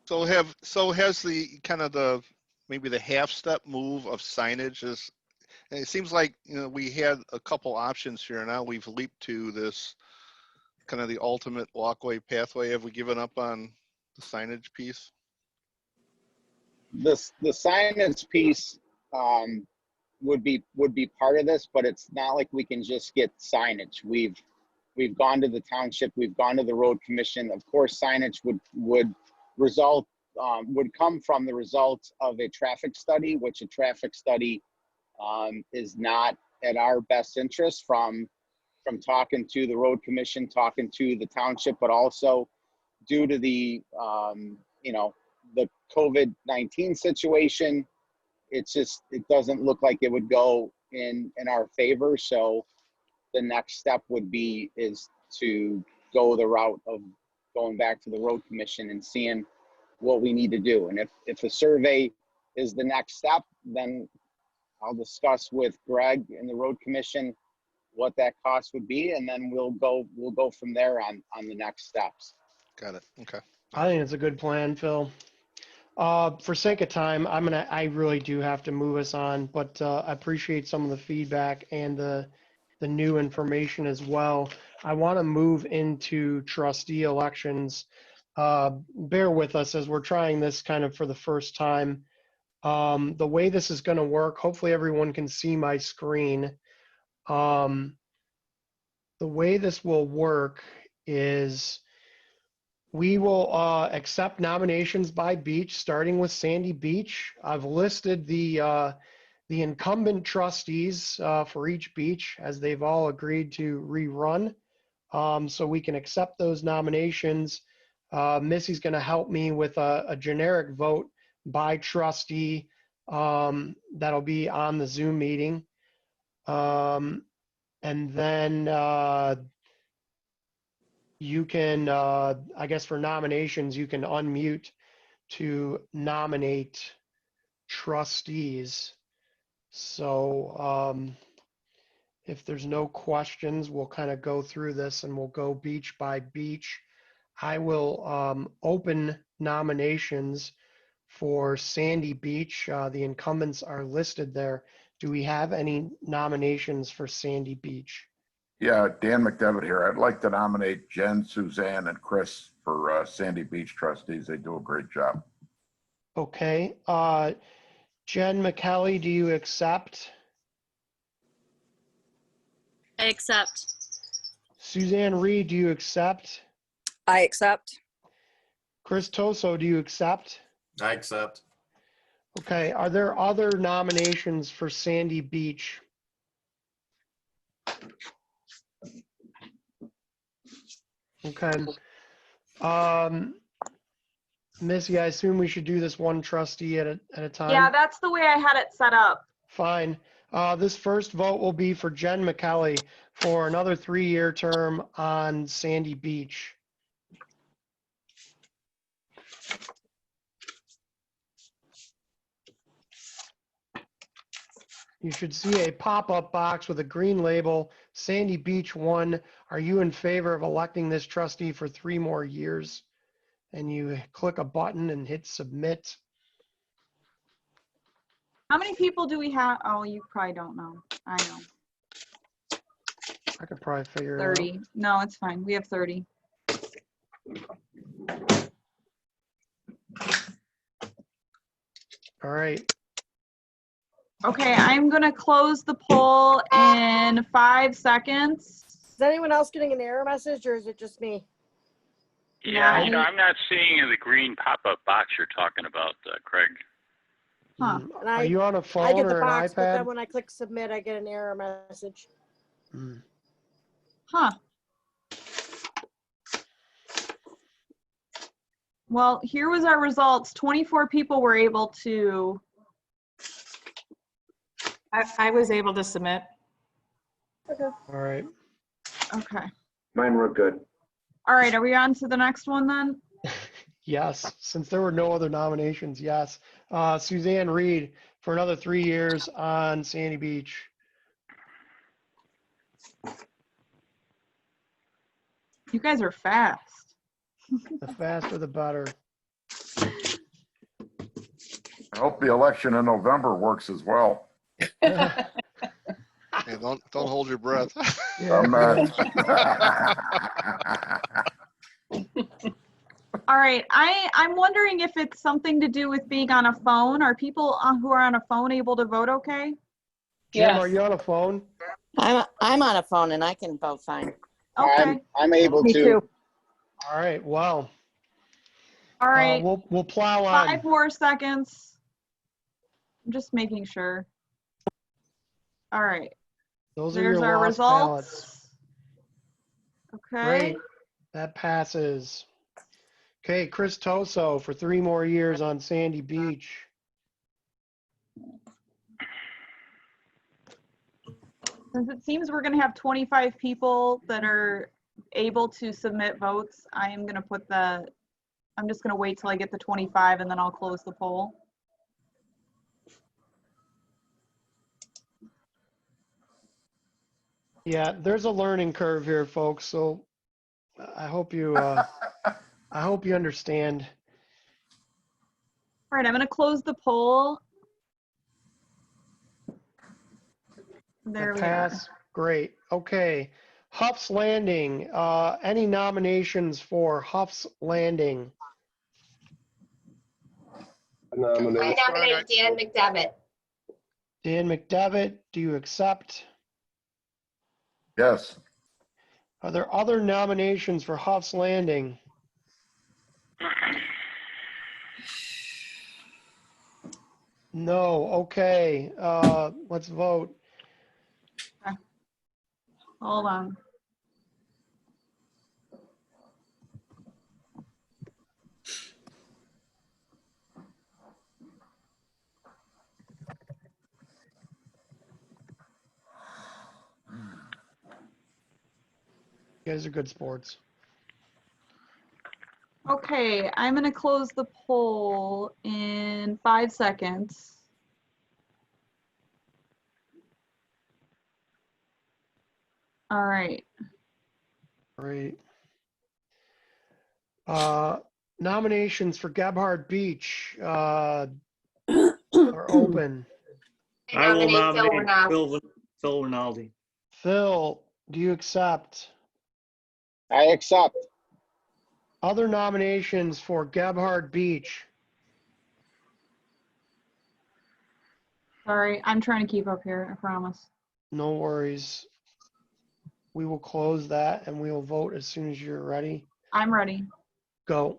So has the kind of maybe the half step move of signage is, and it seems like, we had a couple options here. Now we've leaped to this kind of the ultimate walkway pathway. Have we given up on the signage piece? The signage piece would be part of this, but it's not like we can just get signage. We've gone to the township, we've gone to the road commission. Of course, signage would come from the results of a traffic study, which a traffic study is not at our best interest from talking to the road commission, talking to the township, but also due to the the COVID-19 situation, it doesn't look like it would go in our favor. So the next step is to go the route of going back to the road commission and seeing what we need to do. And if a survey is the next step, then I'll discuss with Greg and the road commission what that cost would be, and then we'll go from there on the next steps. Got it. Okay. I think it's a good plan, Phil. For sake of time, I really do have to move us on, but I appreciate some of the feedback and the new information as well. I want to move into trustee elections. Bear with us as we're trying this kind of for the first time. The way this is going to work, hopefully everyone can see my screen. The way this will work is we will accept nominations by beach, starting with Sandy Beach. I've listed the incumbent trustees for each beach, as they've all agreed to rerun. So we can accept those nominations. Missy's going to help me with a generic vote by trustee that'll be on the Zoom meeting. And then you can, I guess for nominations, you can unmute to nominate trustees. So if there's no questions, we'll kind of go through this and we'll go beach by beach. I will open nominations for Sandy Beach. The incumbents are listed there. Do we have any nominations for Sandy Beach? Yeah, Dan McDevitt here. I'd like to nominate Jen, Suzanne, and Chris for Sandy Beach trustees. They do a great job. Okay. Jen McKelly, do you accept? I accept. Suzanne Reed, do you accept? I accept. Chris Toso, do you accept? I accept. Okay. Are there other nominations for Sandy Beach? Okay. Missy, I assume we should do this one trustee at a time? Yeah, that's the way I had it set up. Fine. This first vote will be for Jen McKelly for another 3-year term on Sandy Beach. You should see a pop-up box with a green label, Sandy Beach 1. Are you in favor of electing this trustee for 3 more years? And you click a button and hit submit. How many people do we have? Oh, you probably don't know. I know. I could probably figure it out. 30. No, it's fine. We have 30. All right. Okay, I'm going to close the poll in 5 seconds. Is anyone else getting an error message or is it just me? Yeah, you know, I'm not seeing the green pop-up box you're talking about, Craig. Huh. And Are you on a I phone get the or an box, but then iPad? when I click submit, I get an error message. Huh. Well, here was our results. 24 people were able to. I was able to submit. Okay. All right. Okay. Mine were good. All right, are we on to the next one then? Yes, since there were no other nominations, yes. Suzanne Reed for another 3 years on Sandy Beach. You guys are fast. The faster, the better. I hope the election in November works as well. Yeah, don't hold your breath. I'm not. All right, I'm wondering if it's something to do with being on a phone. Are people who are on a phone able to vote okay? Jim, are you on a phone? I'm on a phone and I can vote fine. Okay. I'm able Me to. too. All right, well. All right. We'll plow on. 5 more seconds. I'm just making sure. All right. Those are There's your our lost results. ballots. Okay. Great. That passes. Okay, Chris Toso for 3 more years on Sandy Beach. Since it seems we're going to have 25 people that are able to submit votes, I'm just going to wait till I get to 25 and then I'll close the poll. Yeah, there's a learning curve here, folks. So I hope you understand. All right, I'm going to close the poll. There we are. Pass. Great. Okay. Huff's Landing. Any nominations for Huff's Landing? I nominate Dan McDevitt. Dan McDevitt, do you accept? Yes. Are there other nominations for Huff's Landing? No. Okay. Let's vote. Hold on. You guys are good sports. Okay, I'm going to close the poll in 5 seconds. All right. Great. Nominations for Gebhard Beach are open. I will Nominate Phil nominate Rinaldi. Phil Rinaldi. Phil, do you accept? I accept. Other nominations for Gebhard Beach? Sorry, I'm trying to keep up here, I promise. No worries. We will close that and we will vote as soon as you're ready. I'm ready. Go.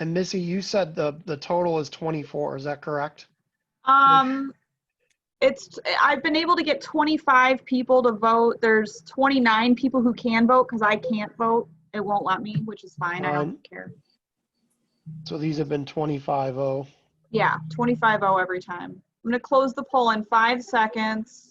And Missy, you said the total is 24, is that correct? I've been able to get 25 people to vote. There's 29 people who can vote because I can't vote. It won't let me, which is fine. I don't care. So these have been 25-0. Yeah, 25-0 every time. I'm gonna close the poll in 5 seconds.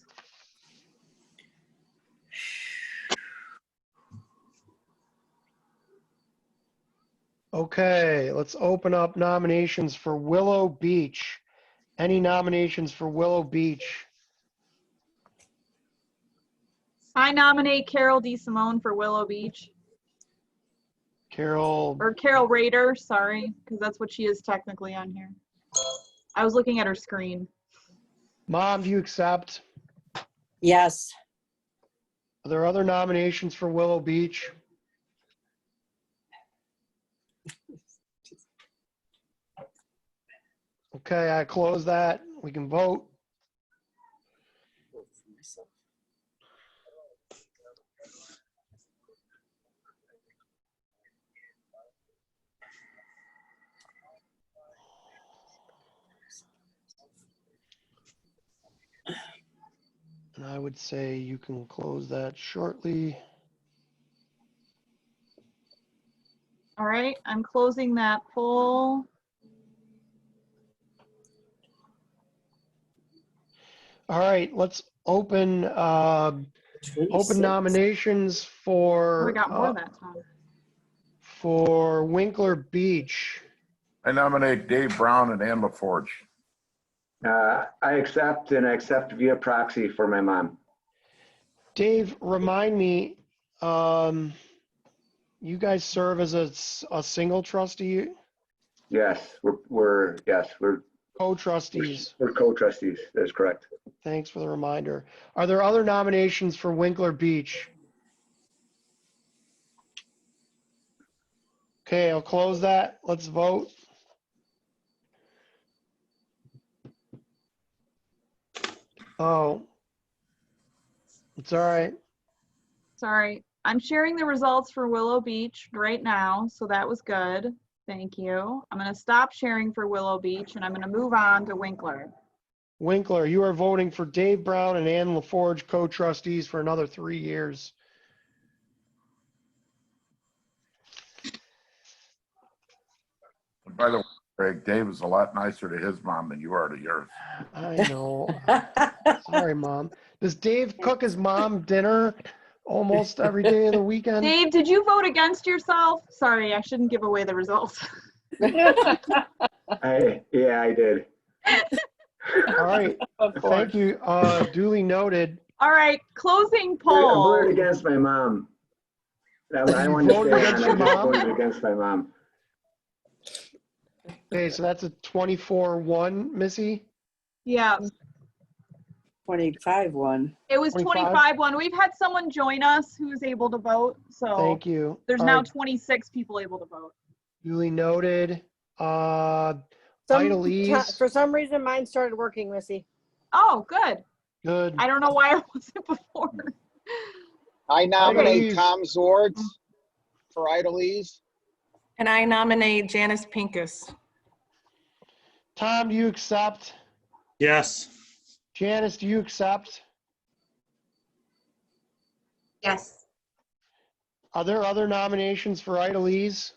Okay, let's open up nominations for Willow Beach. Any nominations for Willow Beach? I nominate Carol DeSimone for Willow Beach. Carol. Or Carol Rader, sorry, because that's what she is technically on here. I was looking at her screen. Mom, do you accept? Yes. Are there other nominations for Willow Beach? Okay, I close that. We can vote. And I would say you can close that shortly. All right, I'm closing that poll. All right, let's open nominations for We got more that time. for Winkler Beach. I nominate Dave Brown and Ann LaForge. I accept, and I accept via proxy for my mom. Dave, remind me, you guys serve as a single trustee? Yes, we're Co-trustees. We're co-trustees. That is correct. Thanks for the reminder. Are there other nominations for Winkler Beach? Okay, I'll close that. Let's vote. Oh, it's all right. Sorry, I'm sharing the results for Willow Beach right now, so that was good. Thank you. I'm gonna stop sharing for Willow Beach and I'm gonna move on to Winkler. Winkler, you are voting for Dave Brown and Ann LaForge co-trustees for another 3 years. By the way, Craig, Dave is a lot nicer to his mom than you are to yours. I know. Sorry, Mom. Does Dave cook his mom dinner almost every day of the weekend? Dave, did you vote against yourself? Sorry, I shouldn't give away the results. Yeah, I did. All right. Thank you. Duly noted. All right, closing I poll. voted against my mom. I wanted to voted say against I your just mom? voted against my mom. Okay, so that's a 24-1, Missy? Yeah. 25-1. It was 25-1. We've had someone join us who was able to vote, so Thank you. there's All now right, 26 people able to vote. duly noted. Idleese, For some reason, mine started working, Missy. Oh, good. good. I don't know why it wasn't before. I nominate Idleese. Tom Zords for Idleese. And I nominate Janice Pincus. Tom, do you accept? Yes. Janice, do you accept? Yes. Are there other nominations for Idleese?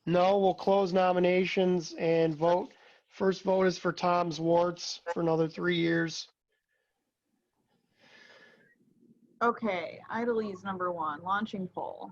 No, we'll close nominations and vote. First vote is for Tom Zwarts for another 3 years. Okay, Idleese number 1, launching poll.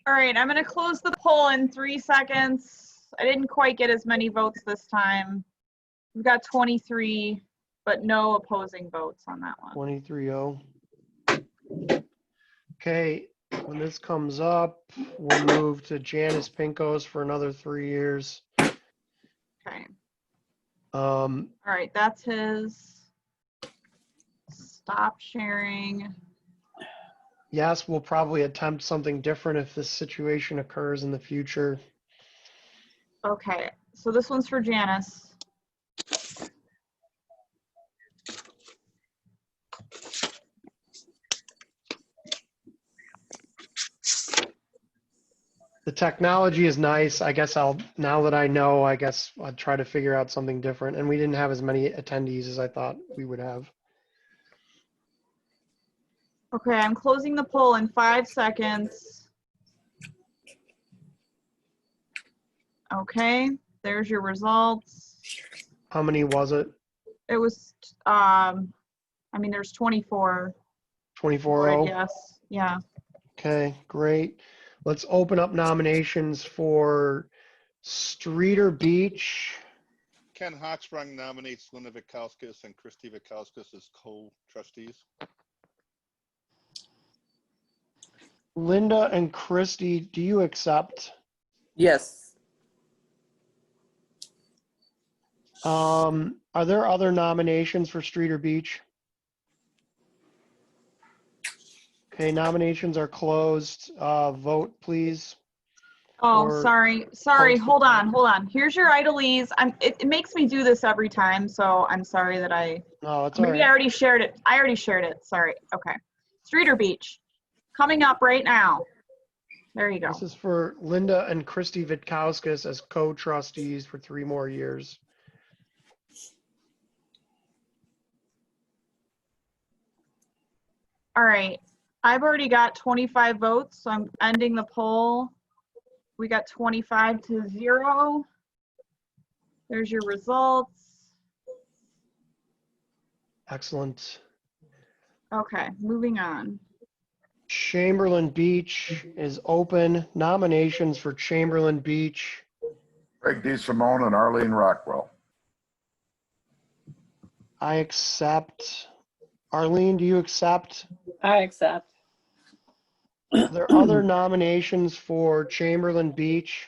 All right, I'm going to close the poll in 3 seconds. I didn't quite get as many votes this time. We've got 23, but no opposing votes on that one. 23-0. Okay, when this comes up, we'll move to Janice Pinkos for another 3 years. Okay. Um, All right, that's his. Stop sharing. yes, we'll probably attempt something different if this situation occurs in the future. Okay, so this one's for Janice. The technology is nice. I guess now that I know, I guess I'll try to figure out something different. And we didn't have as many attendees as I thought we would have. Okay, I'm closing the poll in 5 seconds. Okay, there's your results. How many was it? It was, I mean, there's 24. 24-0? Yes, yeah. Okay, great. Let's open up nominations for Streeter Beach. Ken Hochsprung nominates Linda Vikauskis and Christy Vikauskis as co-trustees. Linda and Christy, do you accept? Yes. Are there other nominations for Streeter Beach? Okay, nominations are closed. Vote, please. Oh, Or sorry. post- Hold on. Here's your idlees. It makes me do this every time, so I'm sorry that No, it's all maybe right. I already shared it. Sorry. Okay. Streeter Beach, coming up right now. There you go. This is for Linda and Christy Vitkauskas as co-trustees for 3 more years. All right. I've already got 25 votes, so I'm ending the poll. We got 25-0. There's your results. Excellent. Okay, moving on. Chamberlain Beach is open. Nominations for Chamberlain Beach. Craig DeSimone and Arlene Rockwell. I accept. Arlene, do you accept? I accept. Are there other nominations for Chamberlain Beach?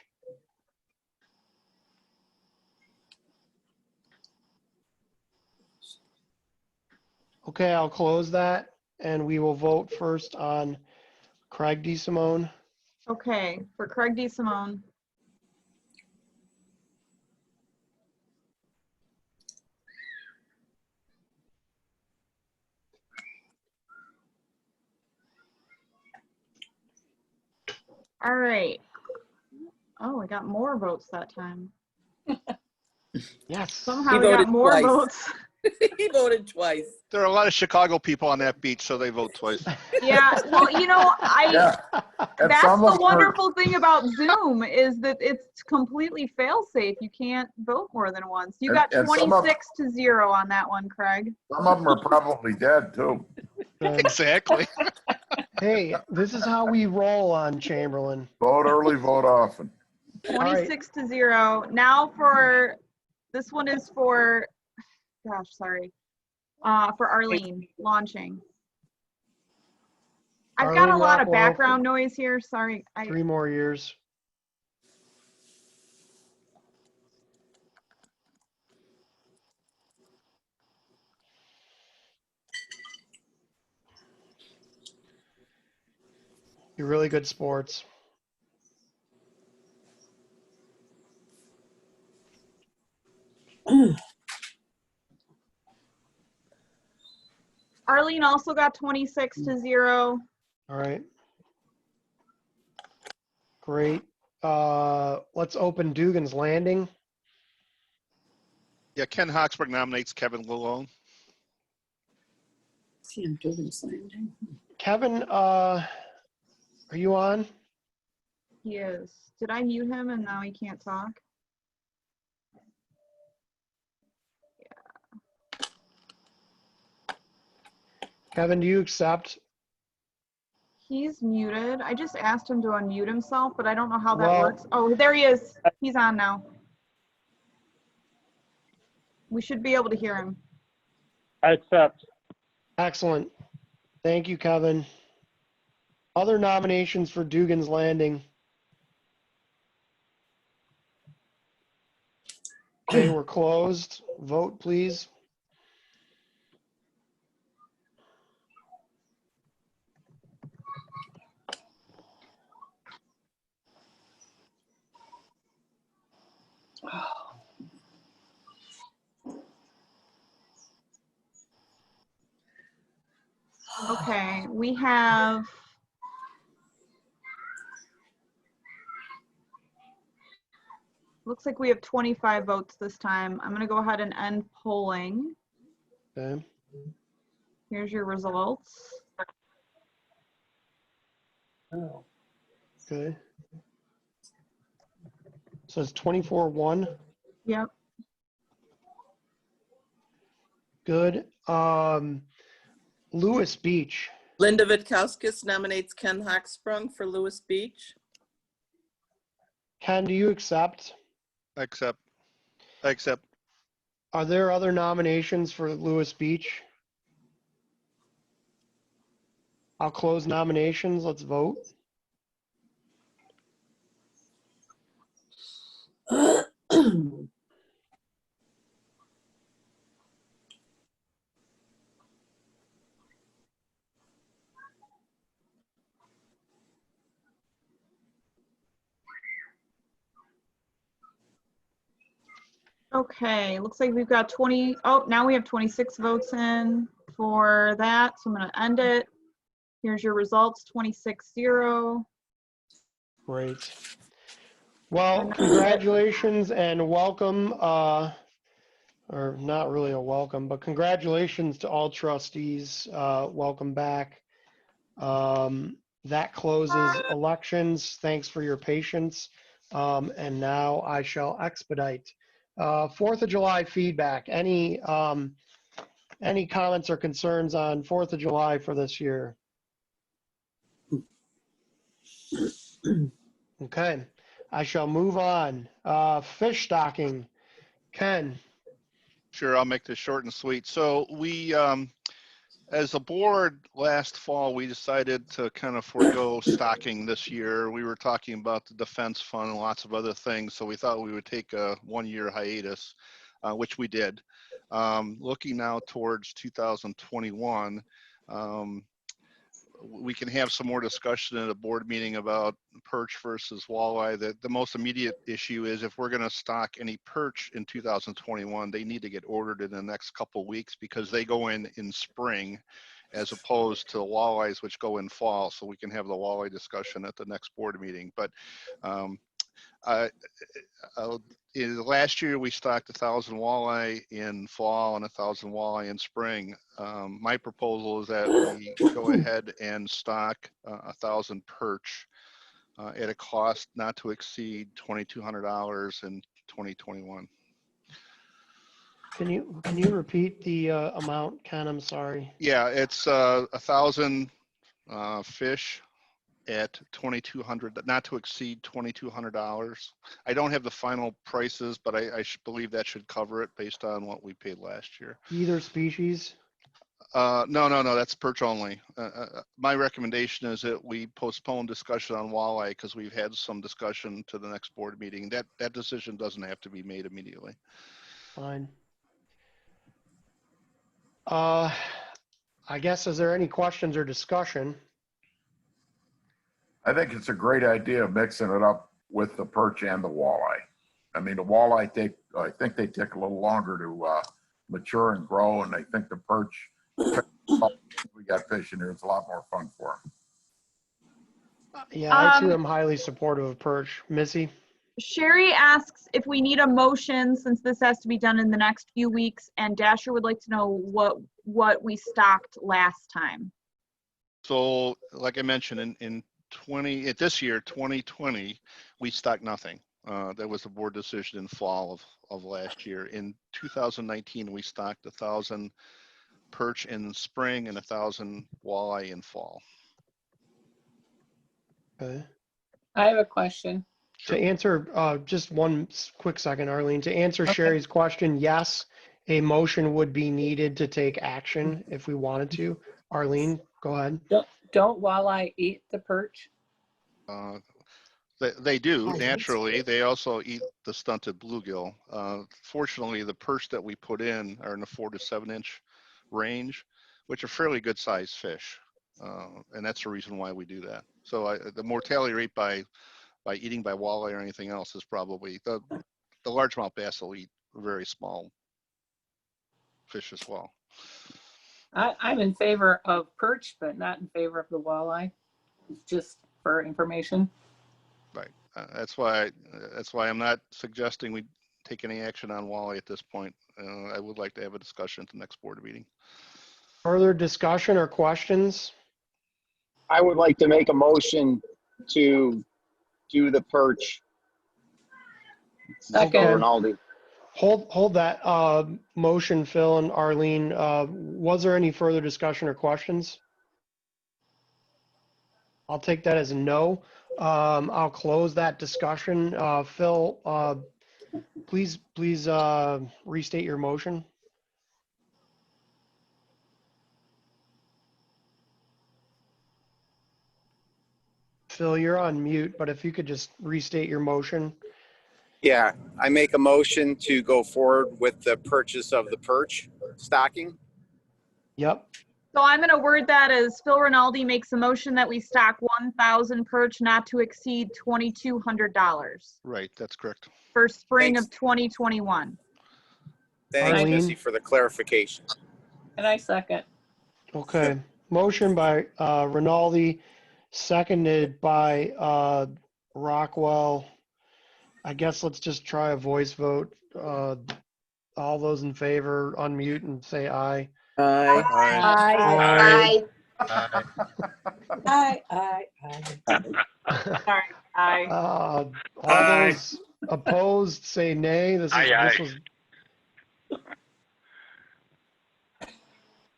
Okay, I'll close that and we will vote first on Craig DeSimone. Okay, for Craig DeSimone. All right. Oh, I got more votes that time. Yes. Somehow we got more votes. He voted twice. There are a lot of Chicago people on that beach, so they vote twice. Yeah, well, you know, Yeah. And that's some the of them are- wonderful thing about Zoom is that it's completely fail-safe. You can't vote more than once. You got And some of- 26-0 on that one, Craig. Some of them are probably dead too. Exactly. Hey, this is how we roll on Chamberlain. Vote early, vote often. 26-0. Now for, this one is for, gosh, sorry. For Arlene, launching. I've got a Arlene lot of Rockwell background noise here. Sorry. 3 more years. You're really good sports. Arlene also got 26-0. All right. Great. Let's open Dugan's Landing. Yeah, Ken Hochsprung nominates Kevin Lalone. See, I'm doing landing. Kevin, are you on? He is. Did I mute him and now he can't talk? Kevin, do you accept? He's muted. I just asked him to unmute himself, but I don't know how that Well- works. Oh, there he is. He's on now. We should be able to hear him. I accept. Excellent. Thank you, Kevin. Other nominations for Dugan's Landing? Okay, we're closed. Vote, please. Okay, we have looks like we have 25 votes this time. I'm going to go ahead and end polling. Okay. Here's your results. Okay. So it's 24-1. Yep. Good. Lewis Beach. Linda Vitkowskis nominates Ken Hochsprung for Lewis Beach. Ken, do you accept? I accept. I accept. Are there other nominations for Lewis Beach? I'll close nominations. Let's vote. Okay, looks like we've got 20. Oh, now we have 26 votes in for that. So I'm going to end it. Here's your results, 26-0. Great. Well, congratulations and welcome, or not really a welcome, but congratulations to all trustees. Welcome back. That closes elections. Thanks for your patience. And now I shall expedite. 4th of July feedback. Any comments or concerns on 4th of July for this year? Okay, I shall move on. Fish stocking. Ken. Sure, I'll make this short and sweet. So we, as a board last fall, we decided to kind of forego stocking this year. We were talking about the defense fund and lots of other things. So we thought we would take a 1-year hiatus, which we did. Looking now towards 2021, we can have some more discussion at a board meeting about perch versus walleye. The most immediate issue is if we're going to stock any perch in 2021, they need to get ordered in the next couple weeks because they go in spring as opposed to walleyes which go in fall. So we can have the walleye discussion at the next board meeting. But last year we stocked 1,000 walleye in fall and 1,000 walleye in spring. My proposal is that we go ahead and stock 1,000 perch at a cost not to exceed $2,200 in 2021. Can you repeat the amount, Ken? I'm sorry. Yeah, it's 1,000 fish at $2,200, not to exceed $2,200. I don't have the final prices, but I believe that should cover it based on what we paid last year. Either species? No, that's perch only. My recommendation is that we postpone discussion on walleye because we've had some discussion to the next board meeting. That decision doesn't have to be made immediately. Fine. I guess, is there any questions or discussion? I think it's a great idea of mixing it up with the perch and the walleye. I mean, the walleye I think they take a little longer to mature and grow, and I think the perch, we got fish in here, it's a lot more fun for them. Yeah, I too am highly supportive of perch. Missy? Sherry asks if we need a motion since this has to be done in the next few weeks, and Dasher would like to know what we stocked last time. So, like I mentioned, this year, 2020, we stocked nothing. That was a board decision in fall of last year. In 2019, we stocked 1,000 perch in spring and 1,000 walleye in fall. Okay. I have a question. To answer, just one quick second, Arlene, to answer Sherry's question, yes, a motion would be needed to take action if we wanted to. Arlene, go ahead. Don't walleye eat the perch? They do Oh, naturally. They also eat the stunted bluegill. Fortunately, the perch that we put in are in the 4 to 7 inch range, which are fairly good sized fish. And that's the reason why we do that. So the mortality rate by eating by walleye or anything else is probably the largemouth bass will eat very small fish as well. I'm in favor of perch, but not in favor of the walleye. Just for information. Right. That's why I'm not suggesting we take any action on walleye at this point. I would like to have a discussion at the next board meeting. Further discussion or questions? I would like to make a motion to do the perch. Okay. Rinaldi. Hold that motion, Phil and Arlene. Was there any further discussion or questions? I'll take that as a no. I'll close that discussion. Phil, please restate your motion. Phil, you're on mute, but if you could just restate your motion. Yeah, I make a motion to go forward with the purchase of the perch stocking. Yep. So I'm going to word that as Phil Rinaldi makes a motion that we stock 1,000 perch not to exceed $2,200 Right, that's correct. for spring of 2021. Thanks, Arlene? Missy, for the clarification. And I second. Okay. Motion by Rinaldi, seconded by Rockwell. I guess let's just try a voice vote. All those in favor, unmute and say aye. Aye. Aye. Aye. Sorry. Aye. All Aye. those opposed say nay. This was.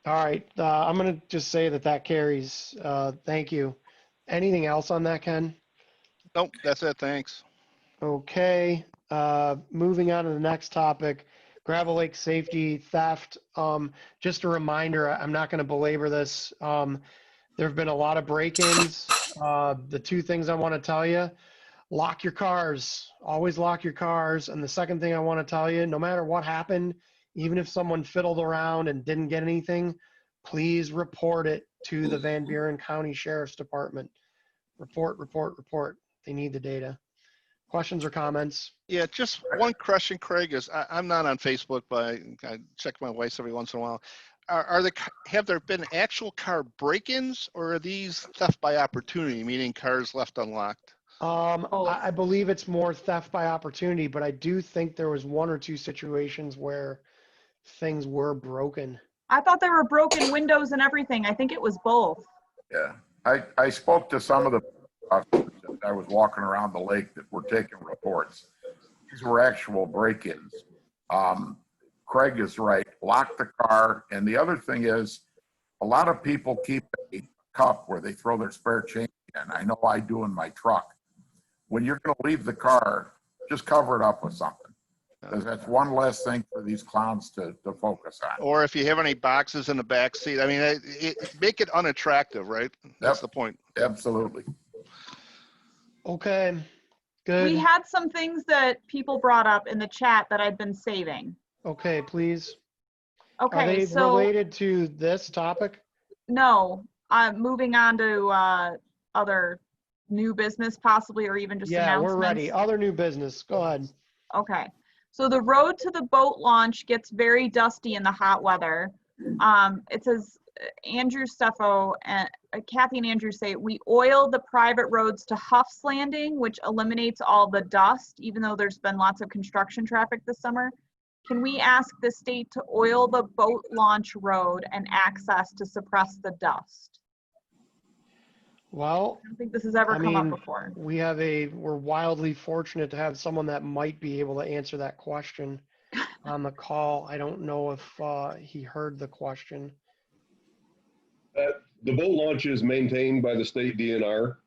All right. I'm going to just say that carries. Thank you. Anything else on that, Ken? Nope, that's it. Thanks. Okay. Moving on to the next topic, gravel lake safety theft. Just a reminder, I'm not going to belabor this. There have been a lot of break-ins. The two things I want to tell you, lock your cars. Always lock your cars. And the second thing I want to tell you, no matter what happened, even if someone fiddled around and didn't get anything, please report it to the Van Buren County Sheriff's Department. Report. They need the data. Questions or comments? Yeah, just one question, Craig, is I'm not on Facebook, but I check my wife's every once in a while. Have there been actual car break-ins, or are these theft by opportunity, meaning cars left unlocked? I believe it's more theft by opportunity, but I do think there was one or two situations where things were broken. I thought there were broken windows and everything. I think it was both. Yeah, I spoke to some of the officers as I was walking around the lake that were taking reports. These were actual break-ins. Craig is right. Lock the car. And the other thing is, a lot of people keep a cup where they throw their spare change in. I know I do in my truck. When you're going to leave the car, just cover it up with something. Because that's one less thing for these clowns to focus on. Or if you have any boxes in the back seat, I mean, make it unattractive, right? That's the point. Absolutely. Okay, good. We had some things that people brought up in the chat that I've been saving. Okay, please. Okay, Are they so related to this topic? no, I'm moving on to other new business possibly, or even just Yeah, announcements. we're ready. Other new business. Go ahead. Okay. So the road to the boat launch gets very dusty in the hot weather. It says Andrew Steffo and Kathy and Andrew say we oil the private roads to Huff's Landing, which eliminates all the dust, even though there's been lots of construction traffic this summer. Can we ask the state to oil the boat launch road and access to suppress the dust? Well, I don't think this has ever come up before. We're wildly fortunate to have someone that might be able to answer that question on the call. I don't know if he heard the question. The boat launch is maintained by the state DNR.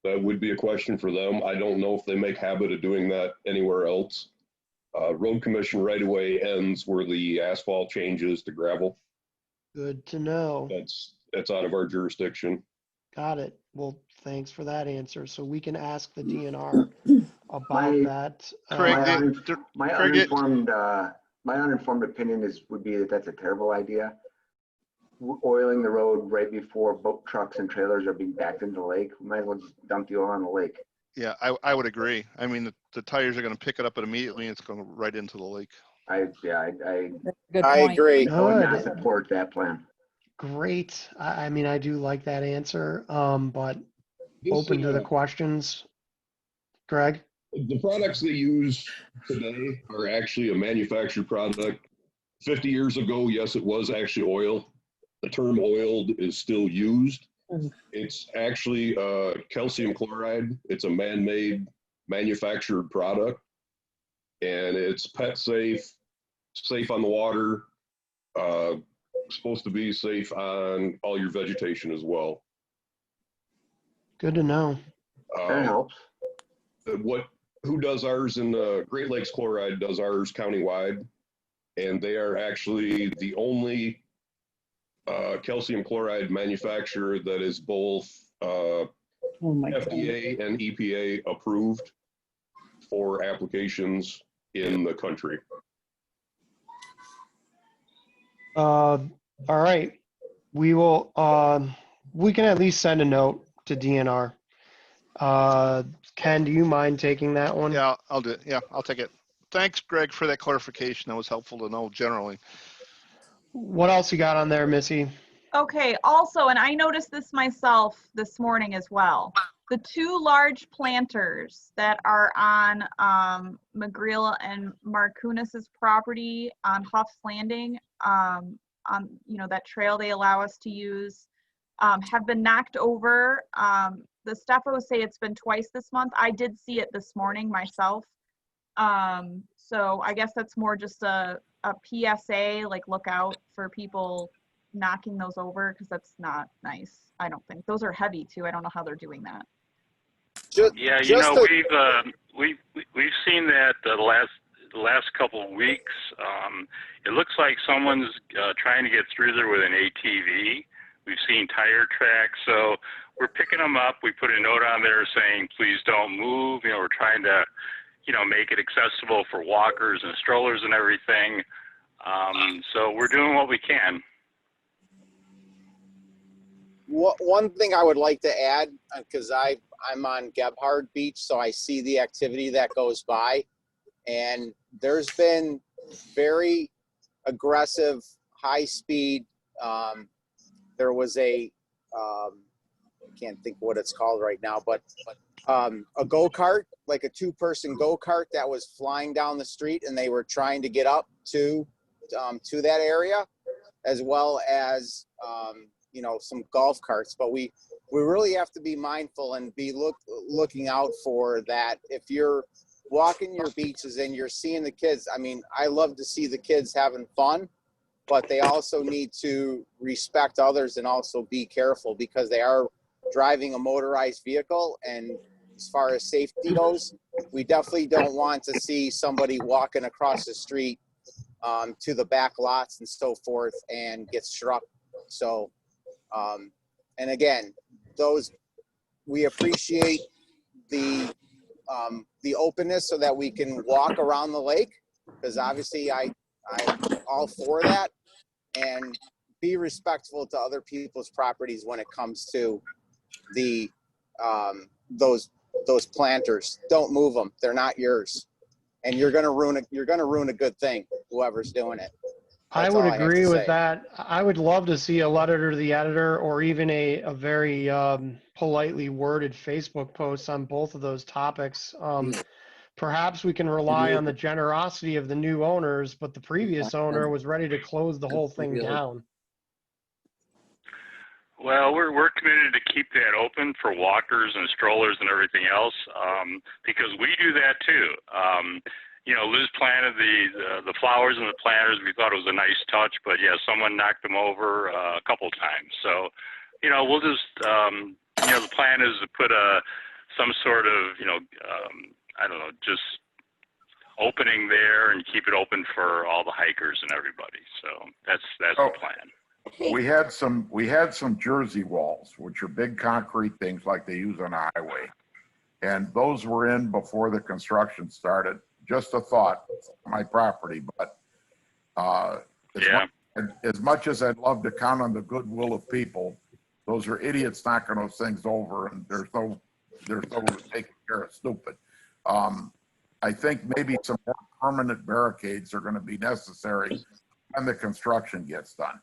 That would be a question for them. I don't know if they make habit of doing that anywhere else. Road commission right away ends where the asphalt changes to gravel. Good to know. That's out of our jurisdiction. Got it. Well, thanks for that answer. So we can ask the DNR about that. Craig, My uninformed opinion would be that that's a terrible idea. Oiling the road right before boat trucks and trailers are being backed into the lake. We might as well just dump the oil on the lake. Yeah, I would agree. I mean, the tires are going to pick it up immediately and it's going to right into the lake. I agree. I would not Good. support that plan. Great. I mean, I do like that answer, but open to the questions. Greg? The products they use today are actually a manufactured product. 50 years ago, yes, it was actually oil. The term oiled is still used. It's actually calcium chloride. It's a man-made manufactured product, and it's pet safe, safe on the water, supposed to be safe on all your vegetation as well. Good to know. That helps. Who does ours in the Great Lakes Chloride does ours countywide, and they are actually the only calcium chloride manufacturer that is both FDA and EPA approved for applications in the country. All right. We will, we can at least send a note to DNR. Ken, do you mind taking that one? Yeah, I'll do it. Yeah, I'll take it. Thanks, Greg, for that clarification. That was helpful to know generally. What else you got on there, Missy? Okay, also, and I noticed this myself this morning as well, the two large planters that are on McGreal and Markunis's property on Huff's Landing, on that trail they allow us to use, have been knocked over. The staffos say it's been twice this month. I did see it this morning myself. So I guess that's more just a PSA, like look out for people knocking those over, because that's not nice. I don't think those are heavy too. I don't know how they're doing that. Yeah, we've seen that the last couple of weeks. It looks like someone's trying to get through there with an ATV. We've seen tire tracks, so we're picking them up. We put a note on there saying, please don't move. We're trying to, make it accessible for walkers and strollers and everything. So we're doing what we can. One thing I would like to add, because I'm on Gebhard Beach, so I see the activity that goes by, and there's been very aggressive, high speed. There was I can't think what it's called right now, but a go-kart, like a two-person go-kart that was flying down the street, and they were trying to get up to that area, as well as some golf carts. But we really have to be mindful and be looking out for that. If you're walking your beaches and you're seeing the kids, I mean, I love to see the kids having fun, but they also need to respect others and also be careful, because they are driving a motorized vehicle. And as far as safety goes, we definitely don't want to see somebody walking across the street to the back lots and so forth and get struck. So, and again, we appreciate the openness so that we can walk around the lake, because obviously I'm all for that, and be respectful to other people's properties when it comes to the those planters. Don't move them. They're not yours, and you're gonna ruin a good thing, whoever's doing it. I would agree with that. I would love to see a letter to the editor, or even a very politely worded Facebook post on both of those topics. Perhaps we can rely on the generosity of the new owners, but the previous owner was ready to close the whole thing down. Well, we're committed to keep that open for walkers and strollers and everything else, because we do that too. Liz planted the flowers and the planters. We thought it was a nice touch, but yeah, someone knocked them over a couple times. So, we'll just, the plan is to put some sort of, I don't know, just opening there and keep it open for all the hikers and everybody. So that's Oh. the plan. We had some Jersey walls, which are big concrete things like they use on a highway. And those were in before the construction started. Just a thought, my property, but as much as I'd love to count on the goodwill of people, those are idiots knocking those things over, and they're so taking care of stupid. I think maybe some more permanent barricades are going to be necessary when the construction gets done.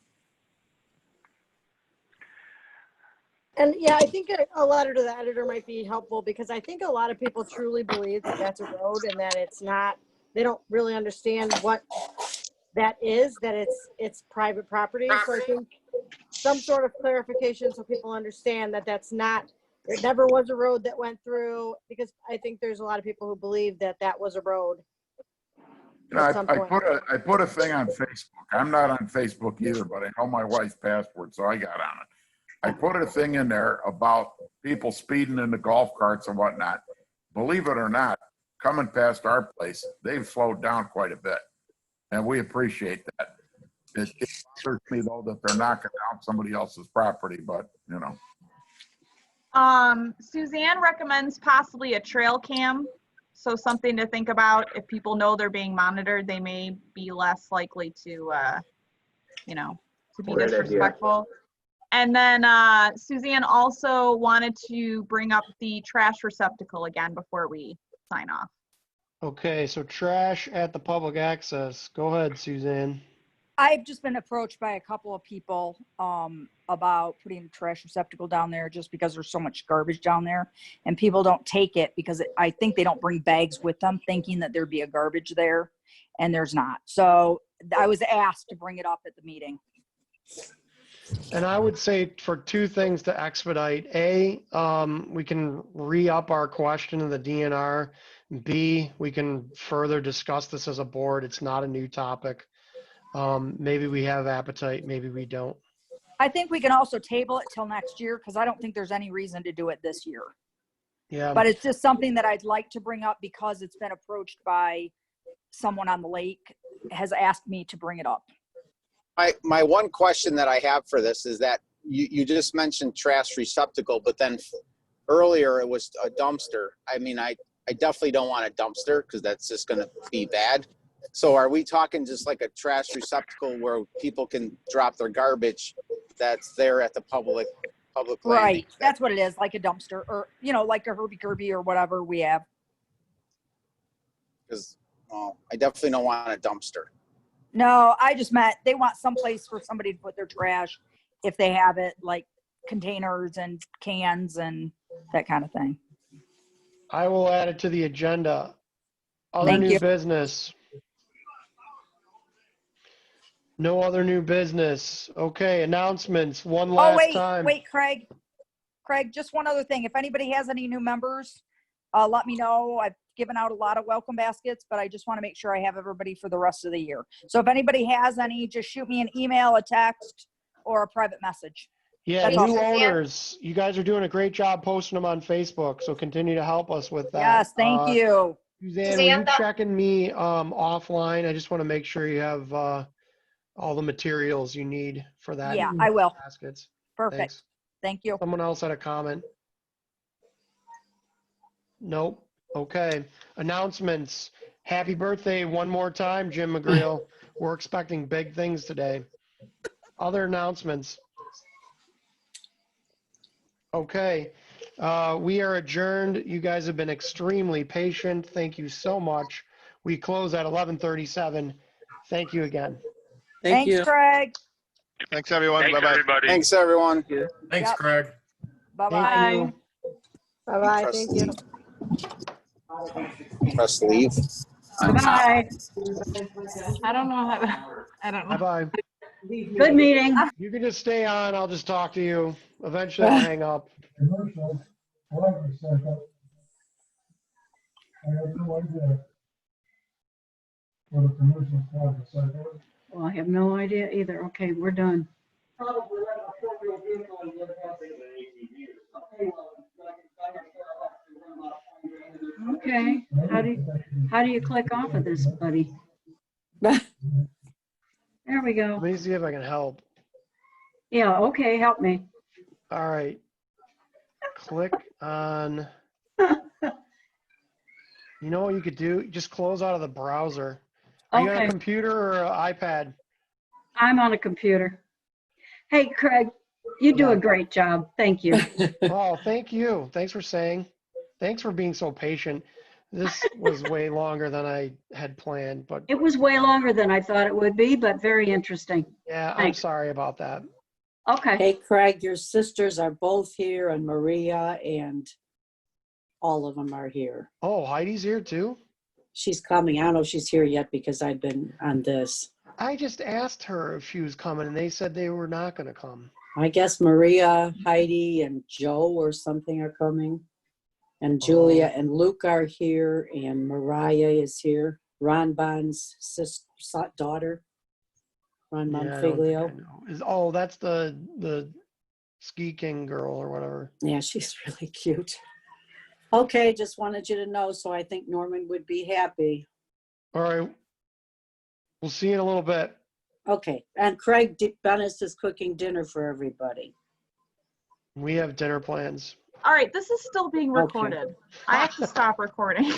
And yeah, I think a letter to the editor might be helpful, because I think a lot of people truly believe that that's a road and that it's not, they don't really understand what that is, that it's private property. So I think some sort of clarification so people understand that that's not, it never was a road that went through, because I think there's a lot of people who believe that that was a road. You know, I put a thing on Facebook. I'm not on Facebook either, but I know my wife's password, so I got on it. I put a thing in there about people speeding in the golf carts and whatnot. Believe it or not, coming past our place, they've slowed down quite a bit, and we appreciate that. It bothers me though that they're knocking down somebody else's property, but you know. Suzanne recommends possibly a trail cam. So something to think about. If people know they're being monitored, they may be less likely to, to be Great idea. disrespectful. And then Suzanne also wanted to bring up the trash receptacle again before we sign off. Okay, so trash at the public access. Go ahead, Suzanne. I've just been approached by a couple of people about putting a trash receptacle down there just because there's so much garbage down there, and people don't take it because I think they don't bring bags with them, thinking that there'd be a garbage there, and there's not. So I was asked to bring it up at the meeting. And I would say for two things to expedite. A, we can re-up our question in the DNR. B, we can further discuss this as a board. It's not a new topic. Maybe we have appetite, maybe we don't. I think we can also table it till next year, because I don't think there's any reason to do it this year. Yeah. But it's just something that I'd like to bring up because it's been approached by someone on the lake, has asked me to bring it up. My one question that I have for this is that you just mentioned trash receptacle, but then earlier it was a dumpster. I mean, I definitely don't want a dumpster because that's just going to be bad. So are we talking just like a trash receptacle where people can drop their garbage that's there at the public landing? Right. That's what it is, like a dumpster, or, like a Herbie Kirby or whatever we have. Because I definitely don't want a dumpster. No, I just meant they want someplace for somebody to put their trash if they have it, like containers and cans and that kind of thing. I will add it to the agenda. Other Thank new you. business. No other new business. Okay, announcements. One last time. Wait, Craig, just one other thing. If anybody has any new members, let me know. I've given out a lot of welcome baskets, but I just want to make sure I have everybody for the rest of the year. So if anybody has any, just shoot me an email, a text, or a private message. Yeah, That's new all. owners, you guys are doing a great job posting them on Facebook, so continue to help us with that. Yes, thank you. Suzanne, will you checking me offline? I just want to make sure you have all the materials you need for that. Yeah, I will. Baskets. Perfect. Thanks. Thank you. Someone else had a comment? Nope. Okay. Announcements. Happy birthday one more time, Jim McGreal. We're expecting big things today. Other announcements. Okay. We are adjourned. You guys have been extremely patient. Thank you so much. We close at 11:37. Thank you again. Thanks, Craig. Thanks, everyone. Thanks, Bye-bye. everybody. Thanks, everyone. Thanks, Yep. Craig. Bye-bye. Thank you. Bye-bye, thank you. Press leave. Bye. I don't know how to, I don't know. Bye-bye. Good meeting. You can just stay on. I'll just talk to you. Eventually, I'll hang up. Commercial, however, second. I have no idea what a commercial flag is. Well, I have no idea either. Okay, we're done. Probably like a 4-wheel vehicle and you have an ATV or something. Okay, well, I can find a Okay. How do you click off of this, buddy? There we go. Let me see if I can help. Yeah, okay, help me. All right. Click on, you know what you could do? Just close out of the browser. Are you on a Okay. computer or an iPad? I'm on a computer. Hey, Craig, you do a great job. Thank you. Oh, thank you. Thanks for saying. Thanks for being so patient. This was way longer than I had planned, but It was way longer than I thought it would be, but very interesting. yeah, I'm Thanks. sorry about that. Okay. Hey, Craig, your sisters are both here, and Maria, and all of them are here. Oh, Heidi's here too? She's coming. I don't know if she's here yet because I've been on this. I just asked her if she was coming and they said they were not going to come. I guess Maria, Heidi, and Joe or something are coming. And Julia and Luke are here, and Mariah is here. Ron Bond's daughter, Ron Yeah, I don't think I Monfiglio. know. That's the Ski King girl or whatever. Yeah, she's really cute. Okay, just wanted you to know, so I think Norman would be happy. All right. We'll see you in a little bit. Okay, and Craig Bennis is cooking dinner for everybody. We have dinner plans. All right, this is still being Okay. recorded. I have to stop recording.